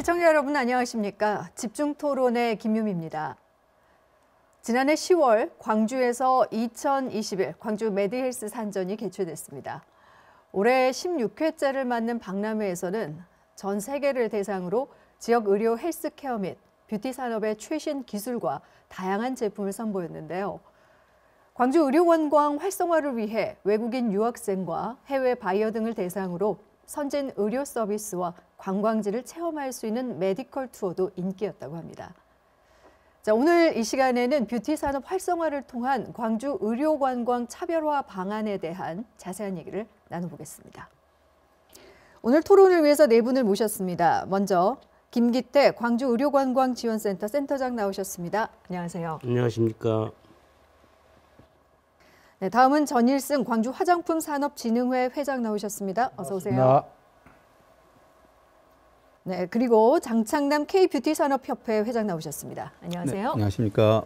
시청자 여러분 안녕하십니까? 집중토론의 김유미입니다. 지난해 10월 광주에서 2021 광주 메디헬스 산전이 개최됐습니다. 올해 16회째를 맞는 박람회에서는 전 세계를 대상으로 지역 의료 헬스케어 및 뷰티 산업의 최신 기술과 다양한 제품을 선보였는데요. 광주 의료관광 활성화를 위해 외국인 유학생과 해외 바이어 등을 대상으로 선진 의료 서비스와 관광지를 체험할 수 있는 메디컬 투어도 인기였다고 합니다. 자, 오늘 이 시간에는 뷰티 산업 활성화를 통한 광주 의료관광 차별화 방안에 대한 자세한 얘기를 나눠보겠습니다. 오늘 토론을 위해서 네 분을 모셨습니다. 먼저 김기태 광주 의료관광지원센터 센터장 나오셨습니다. 안녕하세요. 안녕하십니까. 네, 다음은 전일승 광주 화장품 산업진흥회 회장 나오셨습니다. 어서 오세요. 네, 그리고 장창남 K뷰티 산업협회 회장 나오셨습니다. 안녕하세요. 네, 안녕하십니까.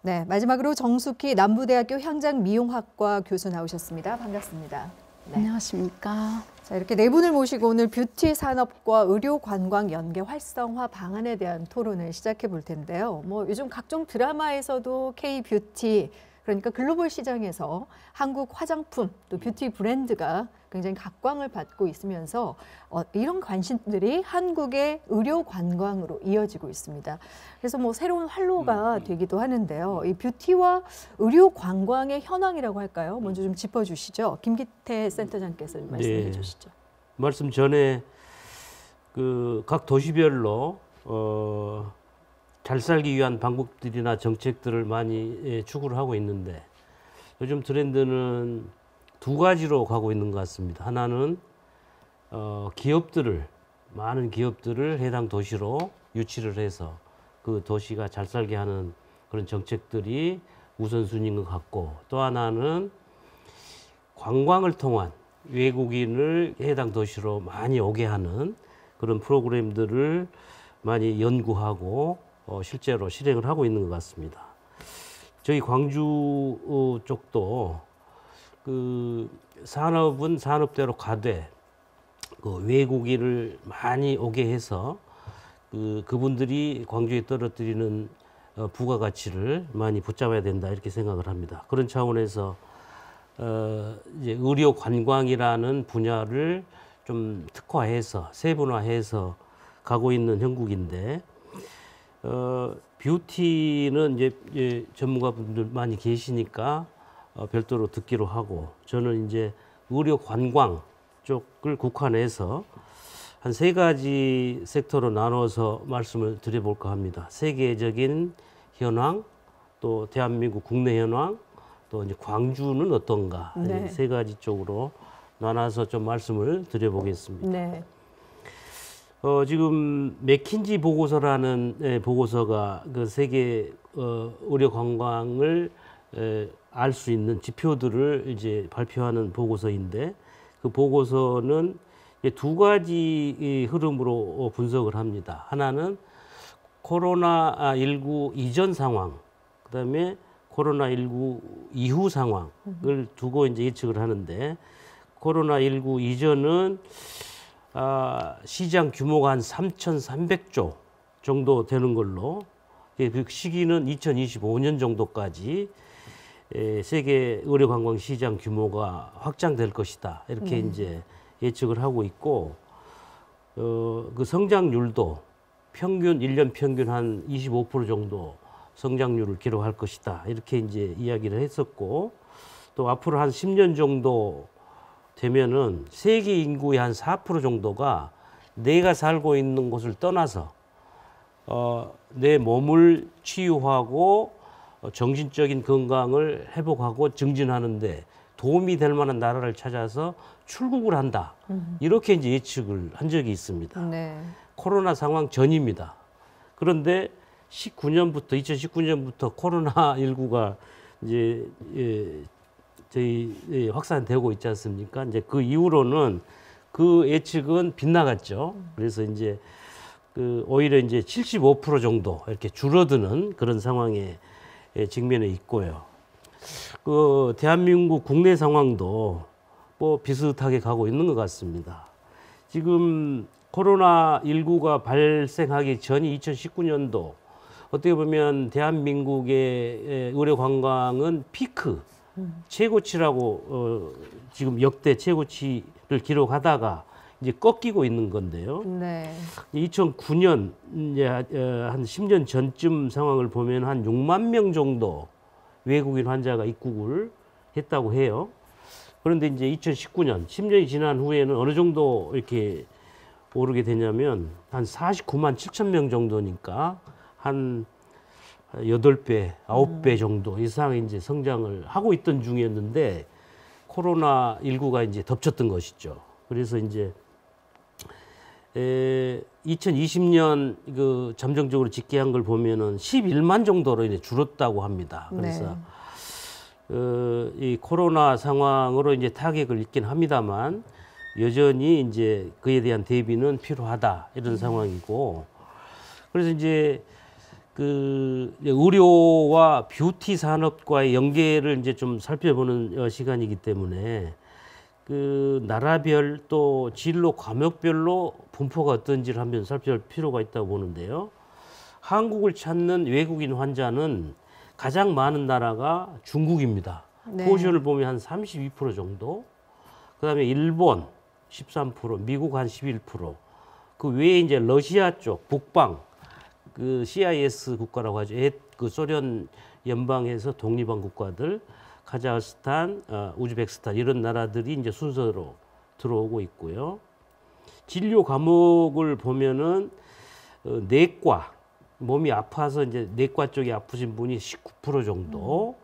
네, 마지막으로 정숙희 남부대학교 향장미용학과 교수 나오셨습니다. 반갑습니다. 네. 안녕하십니까. 자, 이렇게 네 분을 모시고 오늘 뷰티 산업과 의료 관광 연계 활성화 방안에 대한 토론을 시작해 볼 텐데요. 요즘 각종 드라마에서도 K뷰티, 그러니까 글로벌 시장에서 한국 화장품 또 뷰티 브랜드가 굉장히 각광을 받고 있으면서 이런 관심들이 한국의 의료 관광으로 이어지고 있습니다. 그래서 새로운 활로가 되기도 하는데요. 이 뷰티와 의료 관광의 현황이라고 할까요? 먼저 좀 짚어주시죠. 김기태 센터장께서 말씀해 주시죠. 말씀 전에 각 도시별로 잘 살기 위한 방법들이나 정책들을 많이 추구를 하고 있는데 요즘 트렌드는 두 가지로 가고 있는 것 같습니다. 하나는 많은 기업들을 해당 도시로 유치를 해서 그 도시가 잘 살게 하는 그런 정책들이 우선순위인 것 같고, 또 하나는 관광을 통한 외국인을 해당 도시로 많이 오게 하는 그런 프로그램들을 많이 연구하고 실제로 실행을 하고 있는 것 같습니다. 저희 광주 쪽도 산업은 산업대로 가되 외국인을 많이 오게 해서 그분들이 광주에 떨어뜨리는 부가가치를 많이 붙잡아야 된다, 이렇게 생각을 합니다. 그런 차원에서 이제 의료 관광이라는 분야를 좀 특화해서 세분화해서 가고 있는 형국인데, 뷰티는 이제 전문가분들 많이 계시니까 별도로 듣기로 하고, 저는 이제 의료 관광 쪽을 국한해서 한 세 가지 섹터로 나눠서 말씀을 드려볼까 합니다. 세계적인 현황, 또 대한민국 국내 현황, 또 이제 광주는 어떤가, 네. 세 가지 쪽으로 나눠서 좀 말씀을 드려보겠습니다. 네. 지금 맥킨지 보고서라는 보고서가 그 세계 의료 관광을 알 수 있는 지표들을 이제 발표하는 보고서인데, 그 보고서는 두 가지 흐름으로 분석을 합니다. 하나는 코로나19 이전 상황, 그다음에 코로나19 이후 상황을 두고 이제 예측을 하는데, 코로나19 이전은 시장 규모가 한 3,300조 정도 되는 걸로, 그 시기는 2025년 정도까지 세계 의료관광 시장 규모가 확장될 것이다, 이렇게 이제 예측을 하고 있고, 그 성장률도 평균 1년 평균 한 25% 정도 성장률을 기록할 것이다, 이렇게 이제 이야기를 했었고, 또 앞으로 한 10년 정도 되면은 세계 인구의 한 4% 정도가 내가 살고 있는 곳을 떠나서 내 몸을 치유하고 정신적인 건강을 회복하고 증진하는데 도움이 될 만한 나라를 찾아서 출국을 한다, 이렇게 이제 예측을 한 적이 있습니다. 네. 코로나 상황 전입니다. 그런데 2019년부터 코로나19가 이제 저희 확산되고 있지 않습니까? 이제 그 이후로는 그 예측은 빗나갔죠. 그래서 이제 오히려 이제 75% 정도 이렇게 줄어드는 그런 상황에 직면해 있고요. 대한민국 국내 상황도 비슷하게 가고 있는 것 같습니다. 지금 코로나19가 발생하기 전이 2019년도 어떻게 보면 대한민국의 의료 관광은 피크 최고치라고 지금 역대 최고치를 기록하다가 이제 꺾이고 있는 건데요. 네. 2009년 이제 한 10년 전쯤 상황을 보면 한 6만 명 정도 외국인 환자가 입국을 했다고 해요. 그런데 이제 2019년 10년이 지난 후에는 어느 정도 이렇게 오르게 되냐면 한 49만 7천 명 정도니까 한 8배, 9배 정도 이상 이제 성장을 하고 있던 중이었는데 코로나19가 이제 덮쳤던 것이죠. 그래서 이제 2020년 그 잠정적으로 집계한 걸 보면은 11만 정도로 이제 줄었다고 합니다. 그래서 이 코로나 상황으로 이제 타격을 입긴 합니다만 여전히 이제 그에 대한 대비는 필요하다 이런 상황이고, 그래서 이제 그 의료와 뷰티 산업과의 연계를 이제 좀 살펴보는 시간이기 때문에 그 나라별 또 진로 과목별로 분포가 어떤지를 한번 살펴볼 필요가 있다고 보는데요. 한국을 찾는 외국인 환자는 가장 많은 나라가 중국입니다. 네. 포션을 보면 한 32% 정도. 그다음에 일본 13%, 미국 한 11%. 그 외에 이제 러시아 쪽, 북방, 그 CIS 국가라고 하죠. 그 소련 연방에서 독립한 국가들, 카자흐스탄, 우즈베키스탄 이런 나라들이 이제 순서로 들어오고 있고요. 진료 과목을 보면은 내과, 몸이 아파서 이제 내과 쪽에 아프신 분이 19% 정도,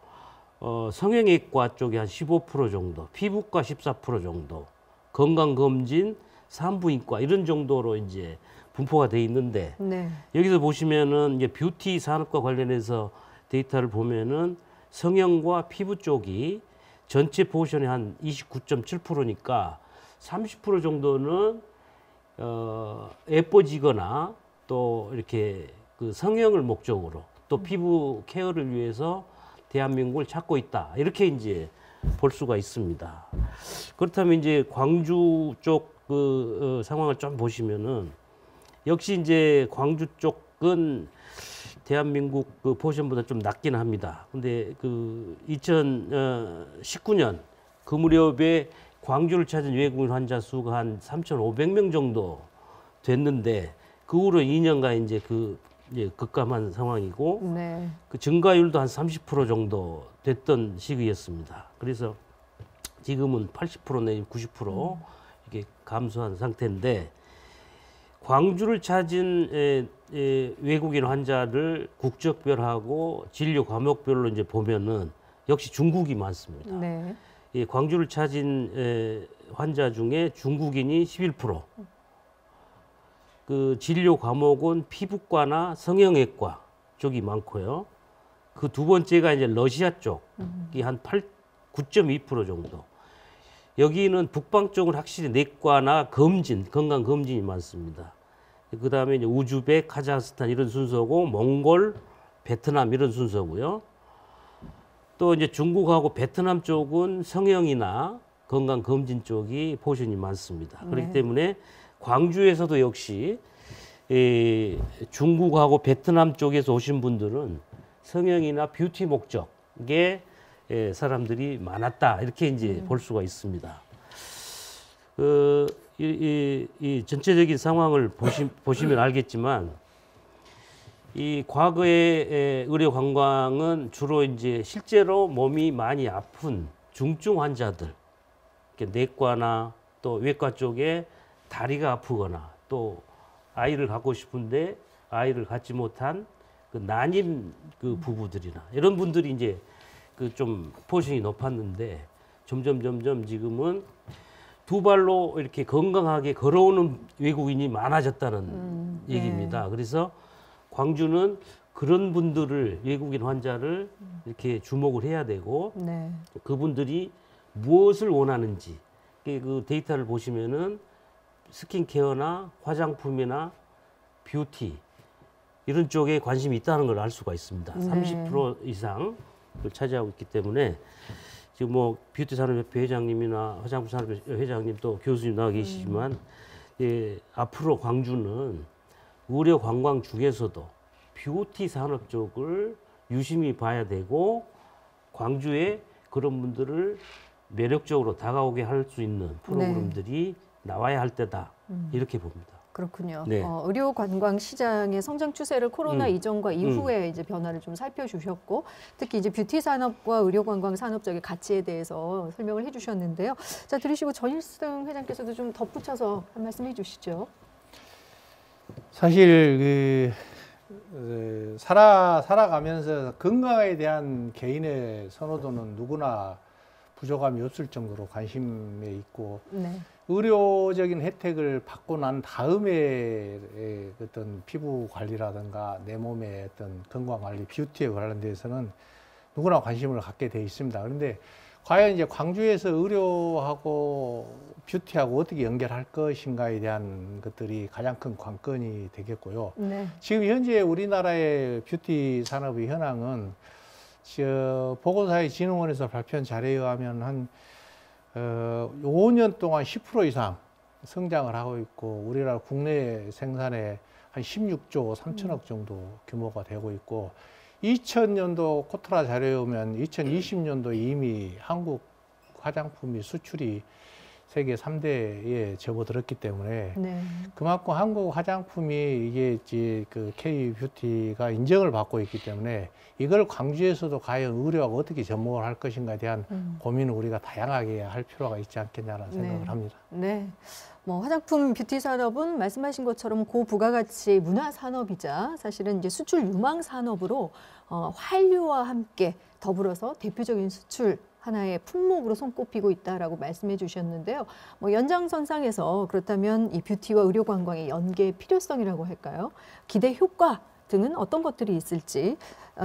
성형외과 쪽에 한 15% 정도, 피부과 14% 정도, 건강검진, 산부인과 이런 정도로 이제 분포가 돼 있는데 네. 여기서 보시면은 이제 뷰티 산업과 관련해서 데이터를 보면은 성형과 피부 쪽이 전체 포션의 한 29.7%니까 30% 정도는 예뻐지거나 또 이렇게 그 성형을 목적으로 또 피부 케어를 위해서 대한민국을 찾고 있다. 이렇게 이제 볼 수가 있습니다. 그렇다면 이제 광주 쪽 그 상황을 좀 보시면은 역시 이제 광주 쪽은 대한민국 그 포션보다 좀 낮긴 합니다. 근데 그 2019년 그 무렵에 광주를 찾은 외국인 환자 수가 한 3,500명 정도 됐는데 그 후로 2년간 이제 그 이제 급감한 상황이고 네. 그 증가율도 한 30% 정도 됐던 시기였습니다. 그래서 지금은 80% 내지 90% 이게 감소한 상태인데 광주를 찾은 외국인 환자를 국적별하고 진료 과목별로 이제 보면은 역시 중국이 많습니다. 네. 광주를 찾은 환자 중에 중국인이 11%. 그 진료 과목은 피부과나 성형외과 쪽이 많고요. 그 두 번째가 이제 러시아 쪽이 한 9.2% 정도. 여기는 북방 쪽은 확실히 내과나 검진, 건강 검진이 많습니다. 그 다음에 이제 우즈벡, 카자흐스탄 이런 순서고, 몽골, 베트남 이런 순서고요. 또 이제 중국하고 베트남 쪽은 성형이나 건강 검진 쪽이 포션이 많습니다. 그렇기 때문에 광주에서도 역시 중국하고 베트남 쪽에서 오신 분들은 성형이나 뷰티 목적의 사람들이 많았다. 이렇게 이제 볼 수가 있습니다. 이 전체적인 상황을 보시면 알겠지만 이 과거의 의료 관광은 주로 이제 실제로 몸이 많이 아픈 중증 환자들, 내과나 또 외과 쪽에 다리가 아프거나 또 아이를 갖고 싶은데 아이를 갖지 못한 그 난임 그 부부들이나 이런 분들이 이제 그 좀 포션이 높았는데 점점 지금은 두 발로 이렇게 건강하게 걸어오는 외국인이 많아졌다는 얘기입니다. 그래서 광주는 그런 분들을 외국인 환자를 이렇게 주목을 해야 되고 네. 그분들이 무엇을 원하는지 그 데이터를 보시면은 스킨케어나 화장품이나 뷰티 이런 쪽에 관심이 있다는 걸 알 수가 있습니다. 네. 30% 이상 차지하고 있기 때문에 지금 뭐 뷰티 산업협회 회장님이나 화장품 산업협회 회장님 또 교수님 나와 계시지만 앞으로 광주는 의료 관광 중에서도 뷰티 산업 쪽을 유심히 봐야 되고 광주에 그런 분들을 매력적으로 다가오게 할 수 있는 프로그램들이 나와야 할 때다. 이렇게 봅니다. 그렇군요. 네. 의료 관광 시장의 성장 추세를 코로나 이전과 이후에 이제 변화를 좀 살펴주셨고, 특히 이제 뷰티 산업과 의료 관광 산업적인 가치에 대해서 설명을 해주셨는데요. 자, 들으시고 전일승 회장께서도 좀 덧붙여서 한 말씀 해주시죠. 사실 살아가면서 건강에 대한 개인의 선호도는 누구나 부족함이 없을 정도로 관심에 있고, 네. 의료적인 혜택을 받고 난 다음에 어떤 피부 관리라든가 내 몸의 어떤 건강 관리, 뷰티에 관련돼서는 누구나 관심을 갖게 돼 있습니다. 그런데 과연 이제 광주에서 의료하고 뷰티하고 어떻게 연결할 것인가에 대한 것들이 가장 큰 관건이 되겠고요. 네. 지금 현재 우리나라의 뷰티 산업의 현황은 보건사회진흥원에서 발표한 자료에 의하면 한 5년 동안 10% 이상 성장을 하고 있고, 우리나라 국내 생산의 한 16조 3천억 정도 규모가 되고 있고, 2000년도 코트라 자료에 보면 2020년도 이미 한국 화장품이 수출이 세계 3대에 접어들었기 때문에 네. 그만큼 한국 화장품이 이게 이제 그 K-뷰티가 인정을 받고 있기 때문에 이걸 광주에서도 과연 의료하고 어떻게 접목을 할 것인가에 대한 고민을 우리가 다양하게 할 필요가 있지 않겠냐는 생각을 합니다. 네. 뭐 화장품 뷰티 산업은 말씀하신 것처럼 고부가가치 문화 산업이자 사실은 이제 수출 유망 산업으로 한류와 함께 더불어서 대표적인 수출 하나의 품목으로 손꼽히고 있다라고 말씀해 주셨는데요. 뭐 연장선상에서 그렇다면 이 뷰티와 의료 관광의 연계 필요성이라고 할까요? 기대 효과 등은 어떤 것들이 있을지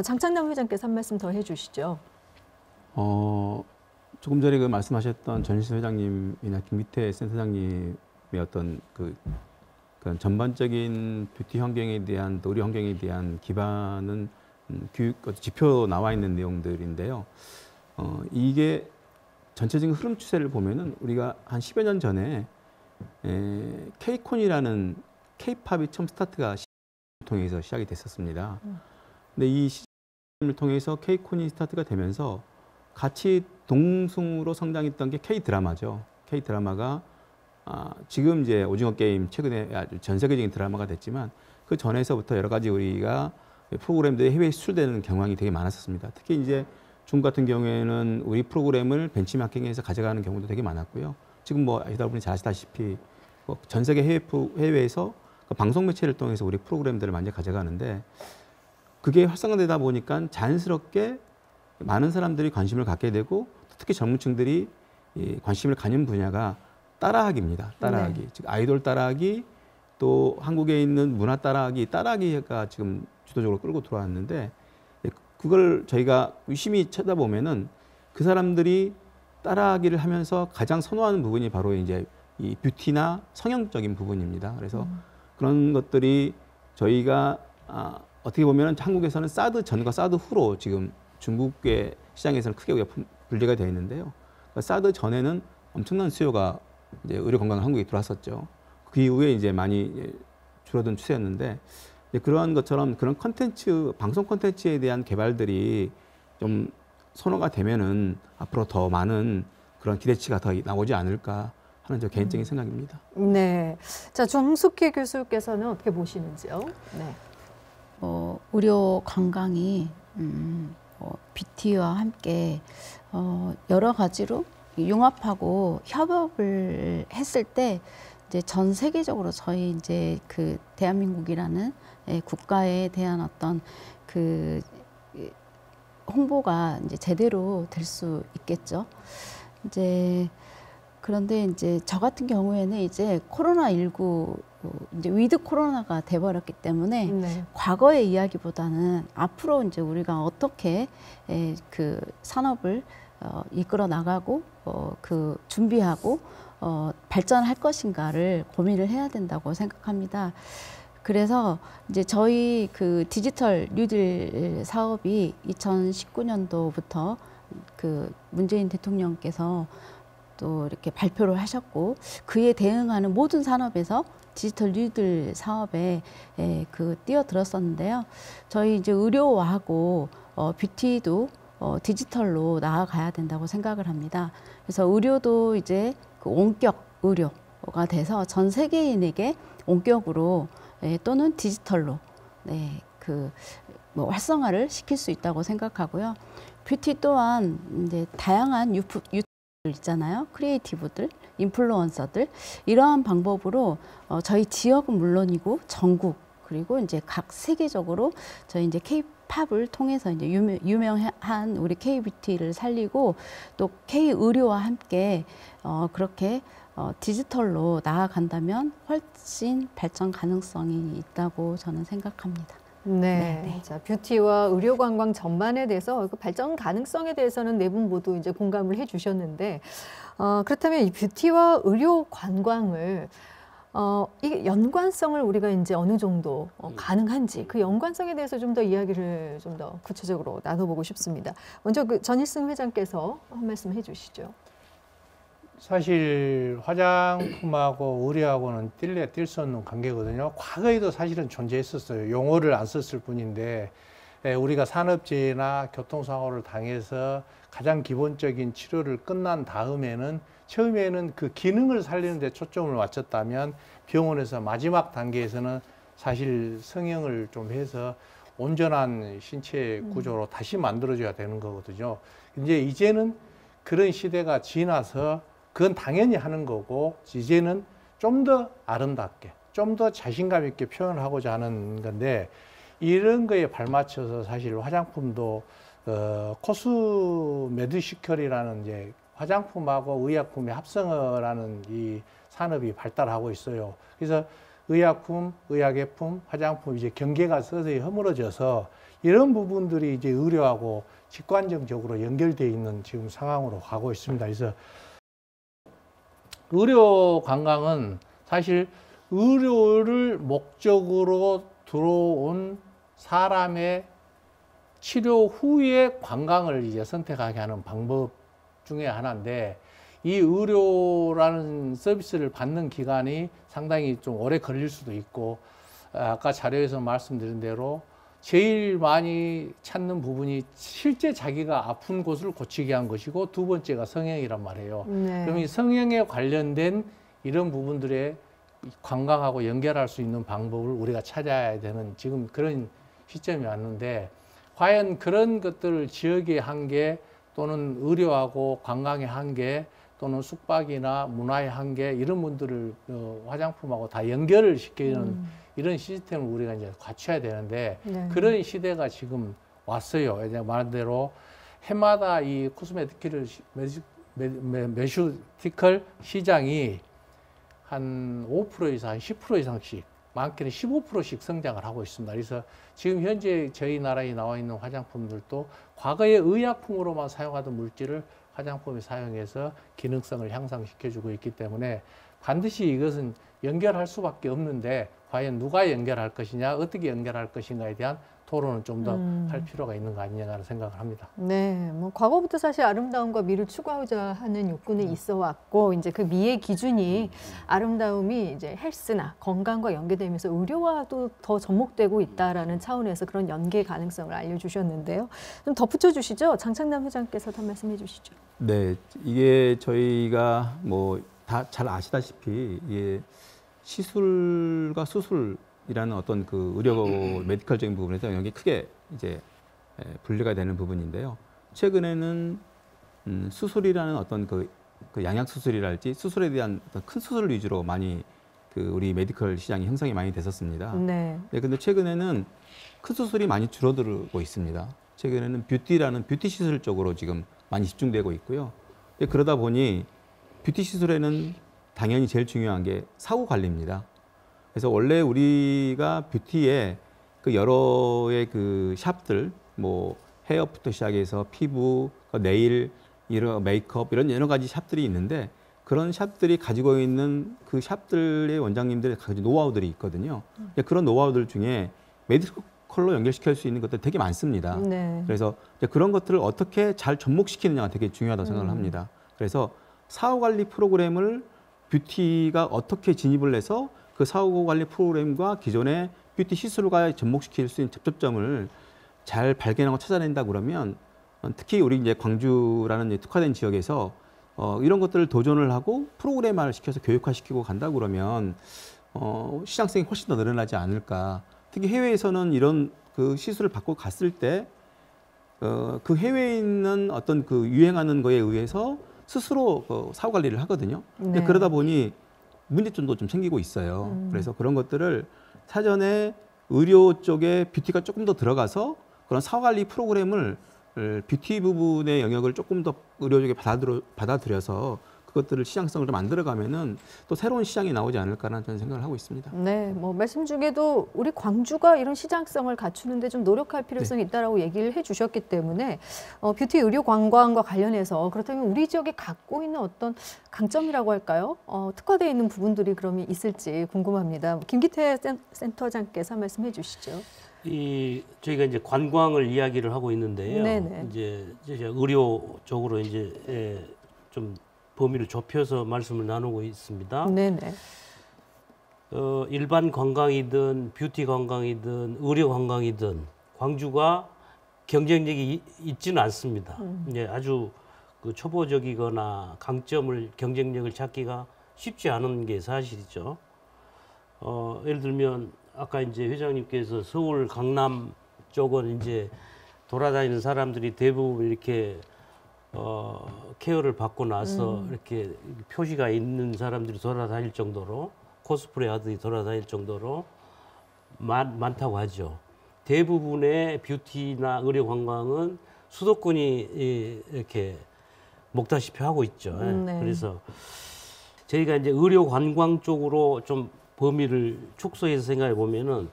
장창남 회장께서 한 말씀 더 해주시죠. 조금 전에 그 말씀하셨던 전일승 회장님이나 김기태 센터장님의 어떤 그 전반적인 뷰티 환경에 대한 또 의료 환경에 대한 기반은 교육 지표 나와 있는 내용들인데요. 이게 전체적인 흐름 추세를 보면은 우리가 한 10여 년 전에 K콘이라는 K-팝이 처음 스타트가 통해서 시작이 됐었습니다. 근데 이 시장을 통해서 K콘이 스타트가 되면서 같이 동승으로 성장했던 게 K-드라마죠. K-드라마가 지금 이제 오징어 게임 최근에 아주 전 세계적인 드라마가 됐지만 그 전에서부터 여러 가지 우리가 프로그램들이 해외에 수출되는 경향이 되게 많았었습니다. 특히 이제 중국 같은 경우에는 우리 프로그램을 벤치마킹해서 가져가는 경우도 되게 많았고요. 지금 뭐 여러분이 잘 아시다시피 전 세계 해외에서 방송 매체를 통해서 우리 프로그램들을 많이 가져가는데 그게 활성화되다 보니까 자연스럽게 많은 사람들이 관심을 갖게 되고 특히 젊은층들이 관심을 갖는 분야가 따라하기입니다. 따라하기. 네. 즉 아이돌 따라하기, 또 한국에 있는 문화 따라하기가 지금 주도적으로 끌고 들어왔는데 그걸 저희가 유심히 찾아보면은 그 사람들이 따라하기를 하면서 가장 선호하는 부분이 바로 이제 이 뷰티나 성형적인 부분입니다. 그래서 그런 것들이 저희가 어떻게 보면은 한국에서는 사드 전과 사드 후로 지금 중국의 시장에서는 크게 분리가 되어 있는데요. 그러니까 사드 전에는 엄청난 수요가 이제 의료 건강 한국에 들어왔었죠. 그 이후에 이제 많이 줄어든 추세였는데 그러한 것처럼 그런 컨텐츠, 방송 컨텐츠에 대한 개발들이 좀 선호가 되면은 앞으로 더 많은 그런 기대치가 더 나오지 않을까 하는 저 개인적인 생각입니다. 네. 자, 정숙희 교수께서는 어떻게 보시는지요? 네. 의료 관광이 뷰티와 함께 여러 가지로 융합하고 협업을 했을 때 이제 전 세계적으로 저희 이제 그 대한민국이라는 국가에 대한 어떤 그 홍보가 이제 제대로 될 수 있겠죠. 이제 그런데 이제 저 같은 경우에는 이제 코로나19 이제 위드 코로나가 돼버렸기 때문에 네. 과거의 이야기보다는 앞으로 이제 우리가 어떻게 그 산업을 이끌어 나가고 그 준비하고 발전할 것인가를 고민을 해야 된다고 생각합니다. 그래서 이제 저희 그 디지털 뉴딜 사업이 2019년도부터 그 문재인 대통령께서 또 이렇게 발표를 하셨고 그에 대응하는 모든 산업에서 디지털 뉴딜 사업에 뛰어들었었는데요. 저희 이제 의료하고 뷰티도 디지털로 나아가야 된다고 생각을 합니다. 그래서 의료도 이제 그 원격 의료가 돼서 전 세계인에게 원격으로 또는 디지털로 뭐 활성화를 시킬 수 있다고 생각하고요. 뷰티 또한 이제 다양한 유튜브들 있잖아요. 크리에이티브들, 인플루언서들 이러한 방법으로 저희 지역은 물론이고 전국 그리고 이제 각 세계적으로 저희 이제 K-팝을 통해서 이제 유명한 우리 K-뷰티를 살리고 또 K-의료와 함께 그렇게 디지털로 나아간다면 훨씬 발전 가능성이 있다고 저는 생각합니다. 네. 네. 자, 뷰티와 의료 관광 전반에 대해서 그 발전 가능성에 대해서는 네 분 모두 이제 공감을 해 주셨는데, 그렇다면 이 뷰티와 의료 관광을 이게 연관성을 우리가 이제 어느 정도 가능한지 그 연관성에 대해서 좀 더 이야기를 좀 더 구체적으로 나눠보고 싶습니다. 먼저 그 전일승 회장께서 한 말씀 해주시죠. 사실 화장품하고 의료하고는 뗄래야 뗄 수 없는 관계거든요. 과거에도 사실은 존재했었어요. 용어를 안 썼을 뿐인데 우리가 산업재해나 교통사고를 당해서 가장 기본적인 치료를 끝난 다음에는 처음에는 그 기능을 살리는 데 초점을 맞췄다면 병원에서 마지막 단계에서는 사실 성형을 좀 해서 온전한 신체 구조로 다시 만들어줘야 되는 거거든요. 이제는 그런 시대가 지나서 그건 당연히 하는 거고 이제는 좀 더 아름답게 좀 더 자신감 있게 표현을 하고자 하는 건데 이런 거에 발맞춰서 사실 화장품도 코스메디시컬이라는 이제 화장품하고 의약품의 합성을 하는 이 산업이 발달하고 있어요. 그래서 의약품, 의약예품, 화장품 이제 경계가 서서히 허물어져서 이런 부분들이 이제 의료하고 직관적으로 연결되어 있는 지금 상황으로 가고 있습니다. 그래서 의료 관광은 사실 의료를 목적으로 들어온 사람의 치료 후에 관광을 이제 선택하게 하는 방법 중에 하나인데 이 의료라는 서비스를 받는 기간이 상당히 좀 오래 걸릴 수도 있고 아까 자료에서 말씀드린 대로 제일 많이 찾는 부분이 실제 자기가 아픈 곳을 고치게 한 것이고 두 번째가 성형이란 말이에요. 네. 그럼 이 성형에 관련된 이런 부분들에 관광하고 연결할 수 있는 방법을 우리가 찾아야 되는 지금 그런 시점이 왔는데 과연 그런 것들을 지역의 한계 또는 의료하고 관광의 한계 또는 숙박이나 문화의 한계 이런 분들을 화장품하고 다 연결을 시키는 이런 시스템을 우리가 이제 갖춰야 되는데 네. 그런 시대가 지금 왔어요. 그냥 말대로 해마다 이 코스메티컬 시장이 한 5% 이상, 10% 이상씩, 많게는 15%씩 성장을 하고 있습니다. 그래서 지금 현재 저희 나라에 나와 있는 화장품들도 과거에 의약품으로만 사용하던 물질을 화장품에 사용해서 기능성을 향상시켜주고 있기 때문에 반드시 이것은 연결할 수밖에 없는데 과연 누가 연결할 것이냐, 어떻게 연결할 것인가에 대한 토론을 좀 더 할 필요가 있는 거 아니냐는 생각을 합니다. 네, 뭐 과거부터 사실 아름다움과 미를 추구하고자 하는 욕구는 있어 왔고 이제 그 미의 기준이 아름다움이 이제 헬스나 건강과 연계되면서 의료와도 더 접목되고 있다라는 차원에서 그런 연계 가능성을 알려주셨는데요. 좀 덧붙여 주시죠. 장창남 회장께서 한 말씀해 주시죠. 네, 이게 저희가 뭐 다 잘 아시다시피 이게 시술과 수술이라는 어떤 그 의료 메디컬적인 부분에서 여기 크게 이제 분리가 되는 부분인데요. 최근에는 수술이라는 어떤 그 양약 수술이랄지 수술에 대한 어떤 큰 수술 위주로 많이 그 우리 메디컬 시장이 형성이 많이 됐었습니다. 네. 네, 근데 최근에는 큰 수술이 많이 줄어들고 있습니다. 최근에는 뷰티라는 뷰티 시술 쪽으로 지금 많이 집중되고 있고요. 그러다 보니 뷰티 시술에는 당연히 제일 중요한 게 사후 관리입니다. 그래서 원래 우리가 뷰티에 그 여러의 그 샵들, 뭐 헤어부터 시작해서 피부, 네일, 이런 메이크업 이런 여러 가지 샵들이 있는데 그런 샵들이 가지고 있는 그 샵들의 원장님들의 가진 노하우들이 있거든요. 그런 노하우들 중에 메디컬로 연결시킬 수 있는 것들 되게 많습니다. 네. 그래서 그런 것들을 어떻게 잘 접목시키느냐가 되게 중요하다고 생각을 합니다. 그래서 사후관리 프로그램을 뷰티가 어떻게 진입을 해서 그 사후관리 프로그램과 기존의 뷰티 시술과 접목시킬 수 있는 접점을 잘 발견하고 찾아낸다 그러면 특히 우리 이제 광주라는 특화된 지역에서 이런 것들을 도전을 하고 프로그램화를 시켜서 교육화시키고 간다 그러면 시장성이 훨씬 더 늘어나지 않을까. 특히 해외에서는 이런 그 시술을 받고 갔을 때 그 해외에 있는 어떤 그 유행하는 거에 의해서 스스로 사후 관리를 하거든요. 근데 네. 그러다 보니 문제점도 좀 생기고 있어요. 그래서 그런 것들을 사전에 의료 쪽에 뷰티가 조금 더 들어가서 그런 사후 관리 프로그램을 뷰티 부분의 영역을 조금 더 의료 쪽에 받아들여서 그것들을 시장성을 좀 만들어가면은 또 새로운 시장이 나오지 않을까라는 저는 생각을 하고 있습니다. 네, 뭐 말씀 중에도 우리 광주가 이런 시장성을 갖추는데 좀 노력할 필요성이 있다라고 얘기를 해주셨기 때문에 뷰티 의료 관광과 관련해서 그렇다면 우리 지역이 갖고 있는 어떤 강점이라고 할까요? 특화되어 있는 부분들이 그러면 있을지 궁금합니다. 김기태 센터장께서 한 말씀 해주시죠. 저희가 이제 관광을 이야기를 하고 있는데요. 네네. 이제 의료 쪽으로 이제 좀 범위를 좁혀서 말씀을 나누고 있습니다. 네네. 일반 관광이든 뷰티 관광이든 의료 관광이든 광주가 경쟁력이 있지는 않습니다. 이제 아주 그 초보적이거나 경쟁력을 찾기가 쉽지 않은 게 사실이죠. 예를 들면 아까 이제 회장님께서 서울 강남 쪽은 이제 돌아다니는 사람들이 대부분 이렇게 케어를 받고 나서 이렇게 표시가 있는 사람들이 돌아다닐 정도로 코스프레 하듯이 돌아다닐 정도로 많다고 하죠. 대부분의 뷰티나 의료 관광은 수도권이 이렇게 먹다시피 하고 있죠. 네. 그래서 저희가 이제 의료 관광 쪽으로 좀 범위를 축소해서 생각해 보면은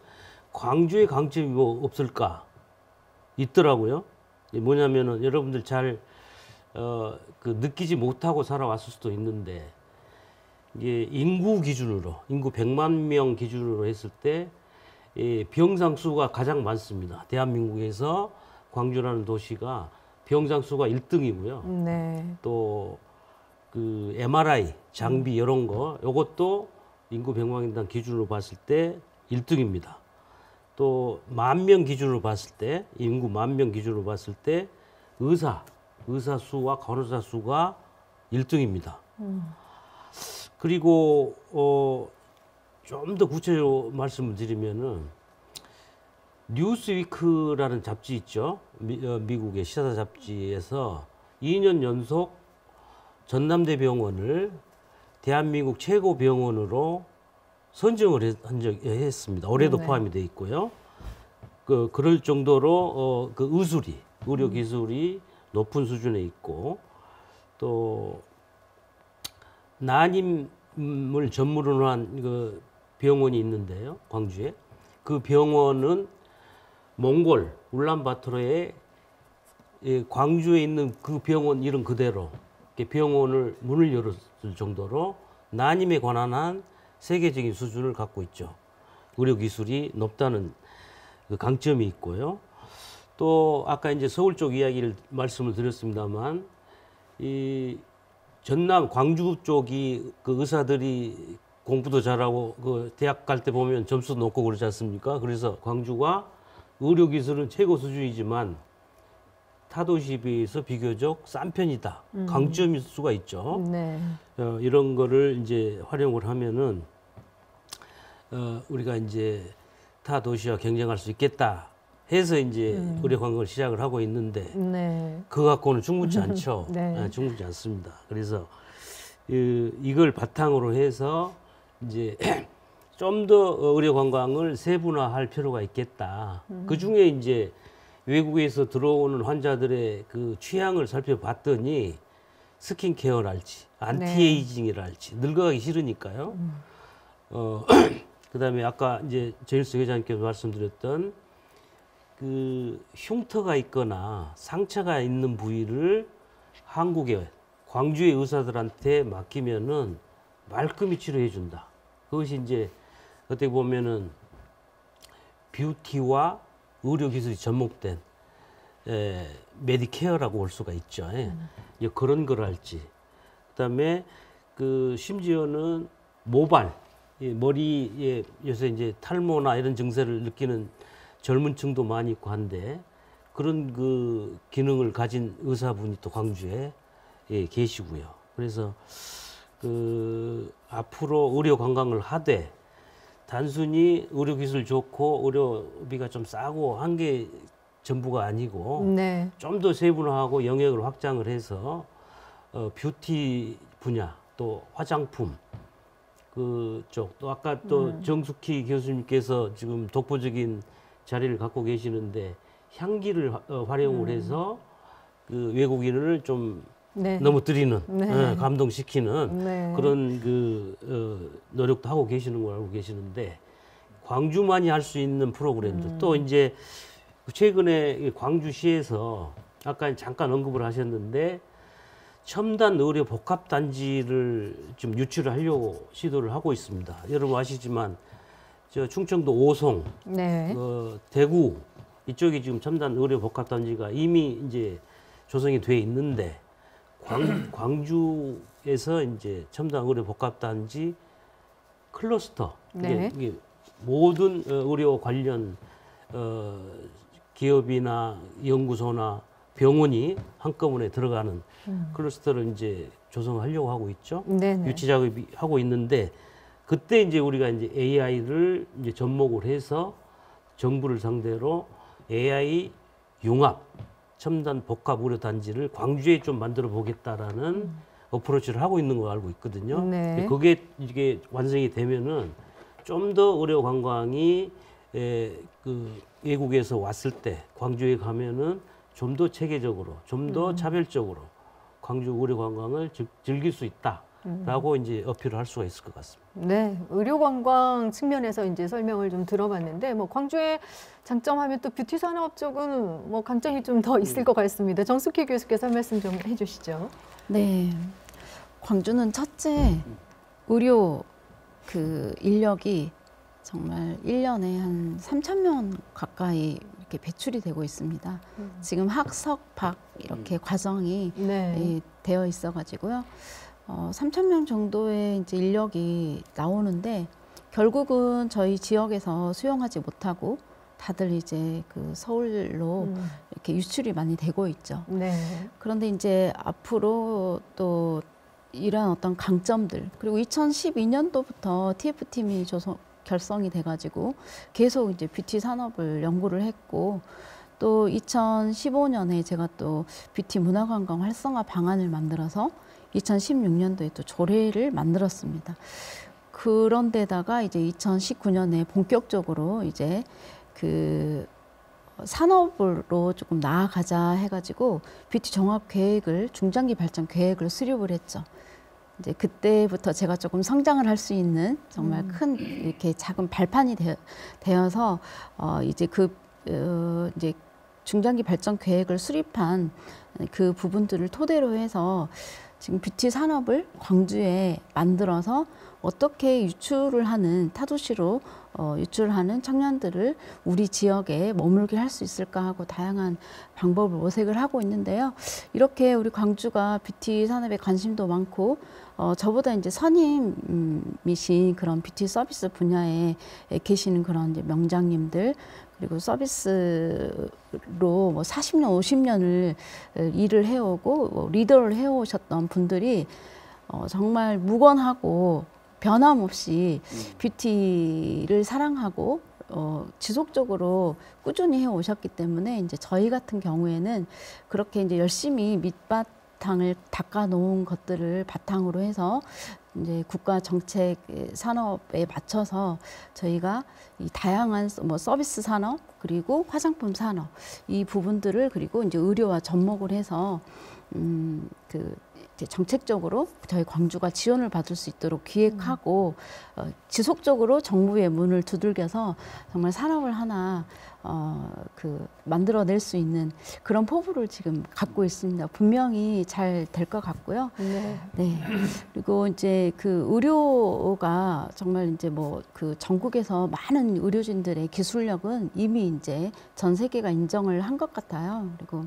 광주의 강점이 뭐 없을까? 있더라고요. 뭐냐면은 여러분들 잘 그 느끼지 못하고 살아왔을 수도 있는데 이게 인구 100만 명 기준으로 했을 때 병상 수가 가장 많습니다. 대한민국에서 광주라는 도시가 병상 수가 1등이고요. 네. 또 그 MRI 장비 이런 거 요것도 인구 100만 명당 기준으로 봤을 때 1등입니다. 또 10,000명 기준으로 봤을 때 인구 10,000명 기준으로 봤을 때 의사 수와 간호사 수가 1등입니다. 그리고 좀 더 구체적으로 말씀을 드리면은 뉴스위크라는 잡지 있죠. 미국의 시사 잡지에서 2년 연속 전남대병원을 대한민국 최고 병원으로 선정을 했습니다. 올해도 네. 포함이 돼 있고요. 그럴 정도로 그 의료 기술이 높은 수준에 있고 또 난임을 전문으로 한 그 병원이 있는데요, 광주에. 그 병원은 몽골 울란바토르에 광주에 있는 그 병원 이름 그대로 병원을 문을 열었을 정도로 난임에 관한 한 세계적인 수준을 갖고 있죠. 의료 기술이 높다는 그 강점이 있고요. 또 아까 이제 서울 쪽 이야기를 말씀을 드렸습니다만 이 전남 광주 쪽이 그 의사들이 공부도 잘하고 그 대학 갈 때 보면 점수 높고 그러지 않습니까? 그래서 광주가 의료 기술은 최고 수준이지만 타 도시에 비해서 비교적 싼 편이다. 강점일 수가 있죠. 네. 이런 거를 이제 활용을 하면은 우리가 이제 타 도시와 경쟁할 수 있겠다 해서 이제 의료 관광을 시작을 하고 있는데 네. 그거 갖고는 충분치 않죠. 네. 충분치 않습니다. 그래서 이걸 바탕으로 해서 이제 좀 더 의료 관광을 세분화할 필요가 있겠다. 그 중에 이제 외국에서 들어오는 환자들의 그 취향을 살펴봤더니 스킨케어랄지 안티에이징이랄지 늙어가기 싫으니까요. 그다음에 아까 이제 제일스 회장님께서 말씀드렸던 그 흉터가 있거나 상처가 있는 부위를 한국의 광주의 의사들한테 맡기면은 말끔히 치료해 준다. 그것이 이제 어떻게 보면은 뷰티와 의료 기술이 접목된 메디케어라고 볼 수가 있죠. 이제 그런 걸 할지. 그다음에 그 심지어는 모발, 머리에 요새 이제 탈모나 이런 증세를 느끼는 젊은층도 많이 있고 한데 그런 그 기능을 가진 의사분이 또 광주에 계시고요. 그래서 그 앞으로 의료 관광을 하되 단순히 의료기술 좋고 의료비가 좀 싸고 한 게 전부가 아니고 네. 좀 더 세분화하고 영역을 확장을 해서 뷰티 분야 또 화장품 그쪽 또 아까 또 정숙희 교수님께서 지금 독보적인 자리를 갖고 계시는데 향기를 활용을 해서 그 외국인을 좀 네. 넘어뜨리는 네. 감동시키는 네. 그런 그 노력도 하고 계시는 걸 알고 계시는데 광주만이 할 수 있는 프로그램들 또 이제 최근에 광주시에서 아까 잠깐 언급을 하셨는데 첨단 의료 복합 단지를 좀 유치를 하려고 시도를 하고 있습니다. 여러분 아시지만 저 충청도 오송, 네. 대구 이쪽이 지금 첨단 의료 복합 단지가 이미 이제 조성이 돼 있는데 광주에서 이제 첨단 의료 복합 단지 클러스터 네. 이게 모든 의료 관련 기업이나 연구소나 병원이 한꺼번에 들어가는 클러스터를 이제 조성하려고 하고 있죠. 네네. 유치 작업이 하고 있는데 그때 이제 우리가 이제 AI를 이제 접목을 해서 정부를 상대로 AI 융합 첨단 복합 의료 단지를 광주에 좀 만들어 보겠다라는 어프로치를 하고 있는 걸 알고 있거든요. 네. 그게 이게 완성이 되면은 좀 더 의료 관광이 그 외국에서 왔을 때 광주에 가면은 좀 더 체계적으로, 좀 더 차별적으로 광주 의료 관광을 즐길 수 있다라고 이제 어필을 할 수가 있을 것 같습니다. 네, 의료 관광 측면에서 이제 설명을 좀 들어봤는데, 뭐 광주의 장점하면 또 뷰티 산업 쪽은 뭐 강점이 좀 더 있을 것 같습니다. 정숙희 교수께서 한 말씀 좀 해주시죠. 네, 광주는 첫째 의료 그 인력이 정말 1년에 한 3,000명 가까이 이렇게 배출이 되고 있습니다. 지금 학석, 박 이렇게 과정이 네. 되어 있어가지고요. 3,000명 정도의 이제 인력이 나오는데 결국은 저희 지역에서 수용하지 못하고 다들 이제 그 서울로 이렇게 유출이 많이 되고 있죠. 네. 그런데 이제 앞으로 또 이런 어떤 강점들 그리고 2012년도부터 TF팀이 결성이 돼가지고 계속 이제 뷰티 산업을 연구를 했고 또 2015년에 제가 또 뷰티 문화관광 활성화 방안을 만들어서 2016년도에 또 조례를 만들었습니다. 그런데다가 이제 2019년에 본격적으로 이제 그 산업으로 조금 나아가자 해가지고 뷰티 종합 계획을 중장기 발전 계획을 수립을 했죠. 이제 그때부터 제가 조금 성장을 할 수 있는 정말 큰 이렇게 작은 발판이 되어서 이제 이제 중장기 발전 계획을 수립한 그 부분들을 토대로 해서 지금 뷰티 산업을 광주에 만들어서 어떻게 유출을 하는 타도시로 유출하는 청년들을 우리 지역에 머물게 할 수 있을까 하고 다양한 방법을 모색을 하고 있는데요. 이렇게 우리 광주가 뷰티 산업에 관심도 많고 저보다 이제 선임이신 그런 뷰티 서비스 분야에 계시는 그런 이제 명장님들 그리고 서비스로 뭐 40년, 50년을 일을 해오고 뭐 리더를 해오셨던 분들이 정말 무건하고 변함없이 뷰티를 사랑하고 지속적으로 꾸준히 해오셨기 때문에 이제 저희 같은 경우에는 그렇게 이제 열심히 밑바탕을 닦아놓은 것들을 바탕으로 해서 이제 국가 정책 산업에 맞춰서 저희가 이 다양한 뭐 서비스 산업 그리고 화장품 산업 이 부분들을 그리고 이제 의료와 접목을 해서 이제 정책적으로 저희 광주가 지원을 받을 수 있도록 기획하고 지속적으로 정부의 문을 두들겨서 정말 산업을 하나 만들어낼 수 있는 그런 포부를 지금 갖고 있습니다. 분명히 잘 될 것 같고요. 네. 네. 그리고 이제 그 의료가 정말 이제 뭐 그 전국에서 많은 의료진들의 기술력은 이미 이제 전 세계가 인정을 한 것 같아요. 그리고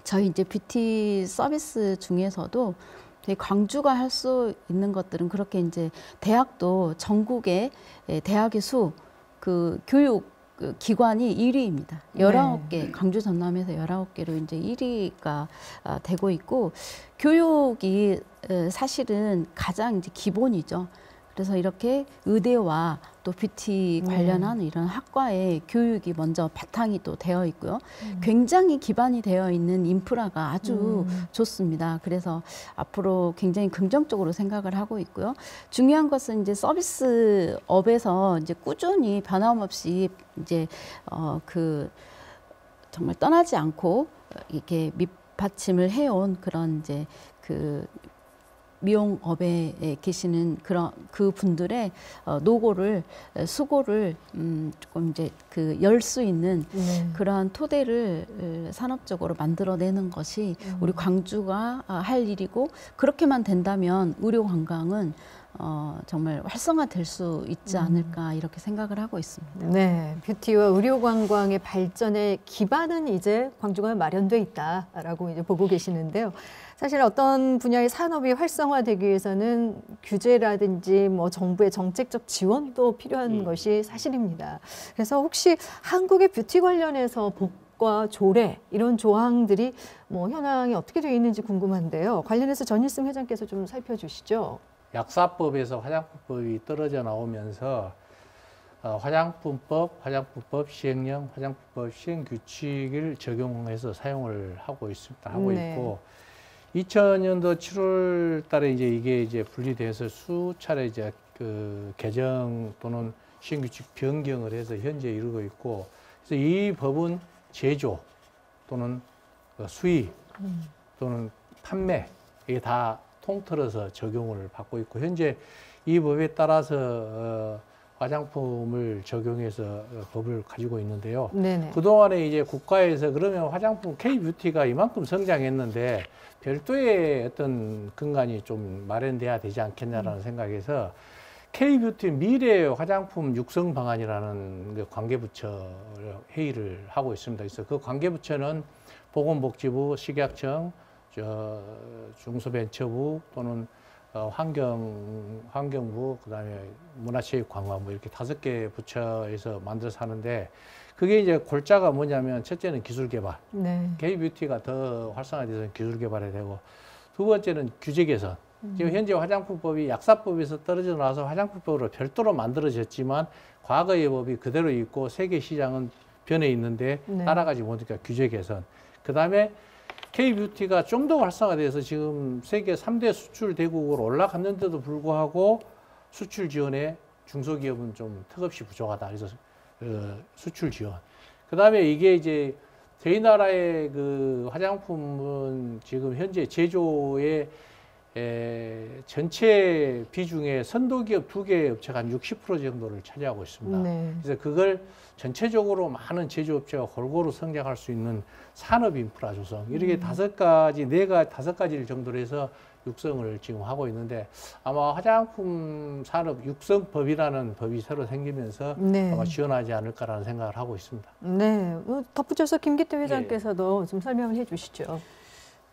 저희 이제 뷰티 서비스 중에서도 광주가 할 수 있는 것들은 그렇게 이제 대학도 전국의 대학의 수 그 교육 그 기관이 1위입니다. 19개, 광주 전남에서 19개로 이제 1위가 되고 있고, 교육이 사실은 가장 이제 기본이죠. 그래서 이렇게 의대와 또 뷰티 관련한 이런 학과의 교육이 먼저 바탕이 또 되어 있고요. 굉장히 기반이 되어 있는 인프라가 아주 좋습니다. 그래서 앞으로 굉장히 긍정적으로 생각을 하고 있고요. 중요한 것은 이제 서비스업에서 이제 꾸준히 변함없이 이제 그 정말 떠나지 않고 이렇게 밑받침을 해온 그런 이제 그 미용업에 계시는 그런 그 분들의 노고를 수고를 조금 이제 그 열 수 있는 그러한 토대를 산업적으로 만들어내는 것이 우리 광주가 할 일이고, 그렇게만 된다면 의료 관광은 정말 활성화될 수 있지 않을까 이렇게 생각을 하고 있습니다. 네, 뷰티와 의료 관광의 발전의 기반은 이제 광주가 마련돼 있다라고 이제 보고 계시는데요. 사실 어떤 분야의 산업이 활성화되기 위해서는 규제라든지 뭐 정부의 정책적 지원도 필요한 것이 사실입니다. 그래서 혹시 한국의 뷰티 관련해서 법과 조례 이런 조항들이 뭐 현황이 어떻게 되어 있는지 궁금한데요. 관련해서 전일승 회장께서 좀 살펴주시죠. 약사법에서 화장품법이 떨어져 나오면서 화장품법, 화장품법 시행령, 화장품법 시행규칙을 적용해서 사용을 하고 있습니다. 하고 있고, 2000년도 7월 달에 이게 이제 분리돼서 수차례 이제 그 개정 또는 시행규칙 변경을 해서 현재 이루고 있고, 그래서 이 법은 제조 또는 수입 또는 판매 이게 다 통틀어서 적용을 받고 있고, 현재 이 법에 따라서 화장품을 적용해서 법을 가지고 있는데요. 그동안에 이제 국가에서 그러면 화장품 K-뷰티가 이만큼 성장했는데 별도의 어떤 근간이 좀 마련돼야 되지 않겠냐라는 생각에서 K-뷰티 미래 화장품 육성 방안이라는 그 관계부처 회의를 하고 있습니다. 그래서 그 관계부처는 보건복지부, 식약청, 중소벤처부 또는 환경부, 그다음에 문화체육관광부 이렇게 5개 부처에서 만들어서 하는데, 그게 이제 골자가 뭐냐면 첫째는 기술 개발, K-뷰티가 더 활성화돼서 기술 개발이 되고, 두 번째는 규제 개선. 지금 현재 화장품법이 약사법에서 떨어져 나와서 화장품법으로 별도로 만들어졌지만 과거의 법이 그대로 있고 세계 시장은 변해 있는데 따라가지 못하니까 규제 개선. 그다음에 K-뷰티가 좀 더 활성화돼서 지금 세계 3대 수출 대국으로 올라갔는데도 불구하고 수출 지원에 중소기업은 좀 턱없이 부족하다. 그래서 수출 지원. 그다음에 이게 이제 저희 나라의 그 화장품은 지금 현재 제조의 전체 비중의 선도기업 2개 업체가 한 60% 정도를 차지하고 있습니다. 그래서 그걸 전체적으로 많은 제조업체가 골고루 성장할 수 있는 산업 인프라 조성, 이렇게 5가지를 정도로 해서 육성을 지금 하고 있는데, 아마 화장품 산업 육성법이라는 법이 새로 생기면서 아마 지원하지 않을까라는 생각을 하고 있습니다. 네, 덧붙여서 김기태 회장께서도 좀 설명을 해주시죠.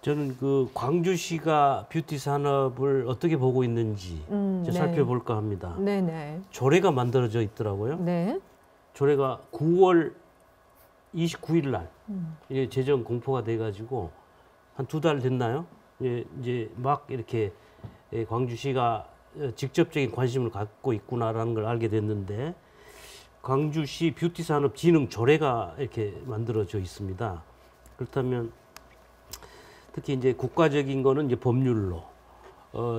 저는 그 광주시가 뷰티 산업을 어떻게 보고 있는지 살펴볼까 합니다. 조례가 만들어져 있더라고요. 조례가 9월 29일 날 제정 공포가 돼가지고 한 2달 됐나요? 이제 막 이렇게 광주시가 직접적인 관심을 갖고 있구나라는 걸 알게 됐는데, 광주시 뷰티 산업 진흥 조례가 이렇게 만들어져 있습니다. 그렇다면 특히 이제 국가적인 거는 이제 법률로,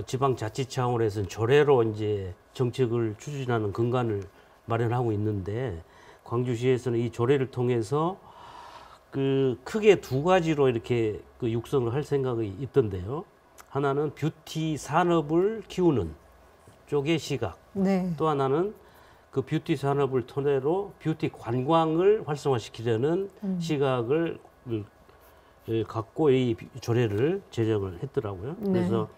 지방자치 차원에서는 조례로 이제 정책을 추진하는 근간을 마련하고 있는데, 광주시에서는 이 조례를 통해서 그 크게 2가지로 이렇게 그 육성을 할 생각이 있던데요. 하나는 뷰티 산업을 키우는 쪽의 시각, 또 하나는 그 뷰티 산업을 토대로 뷰티 관광을 활성화시키려는 시각을 갖고 이 조례를 제정을 했더라고요. 그래서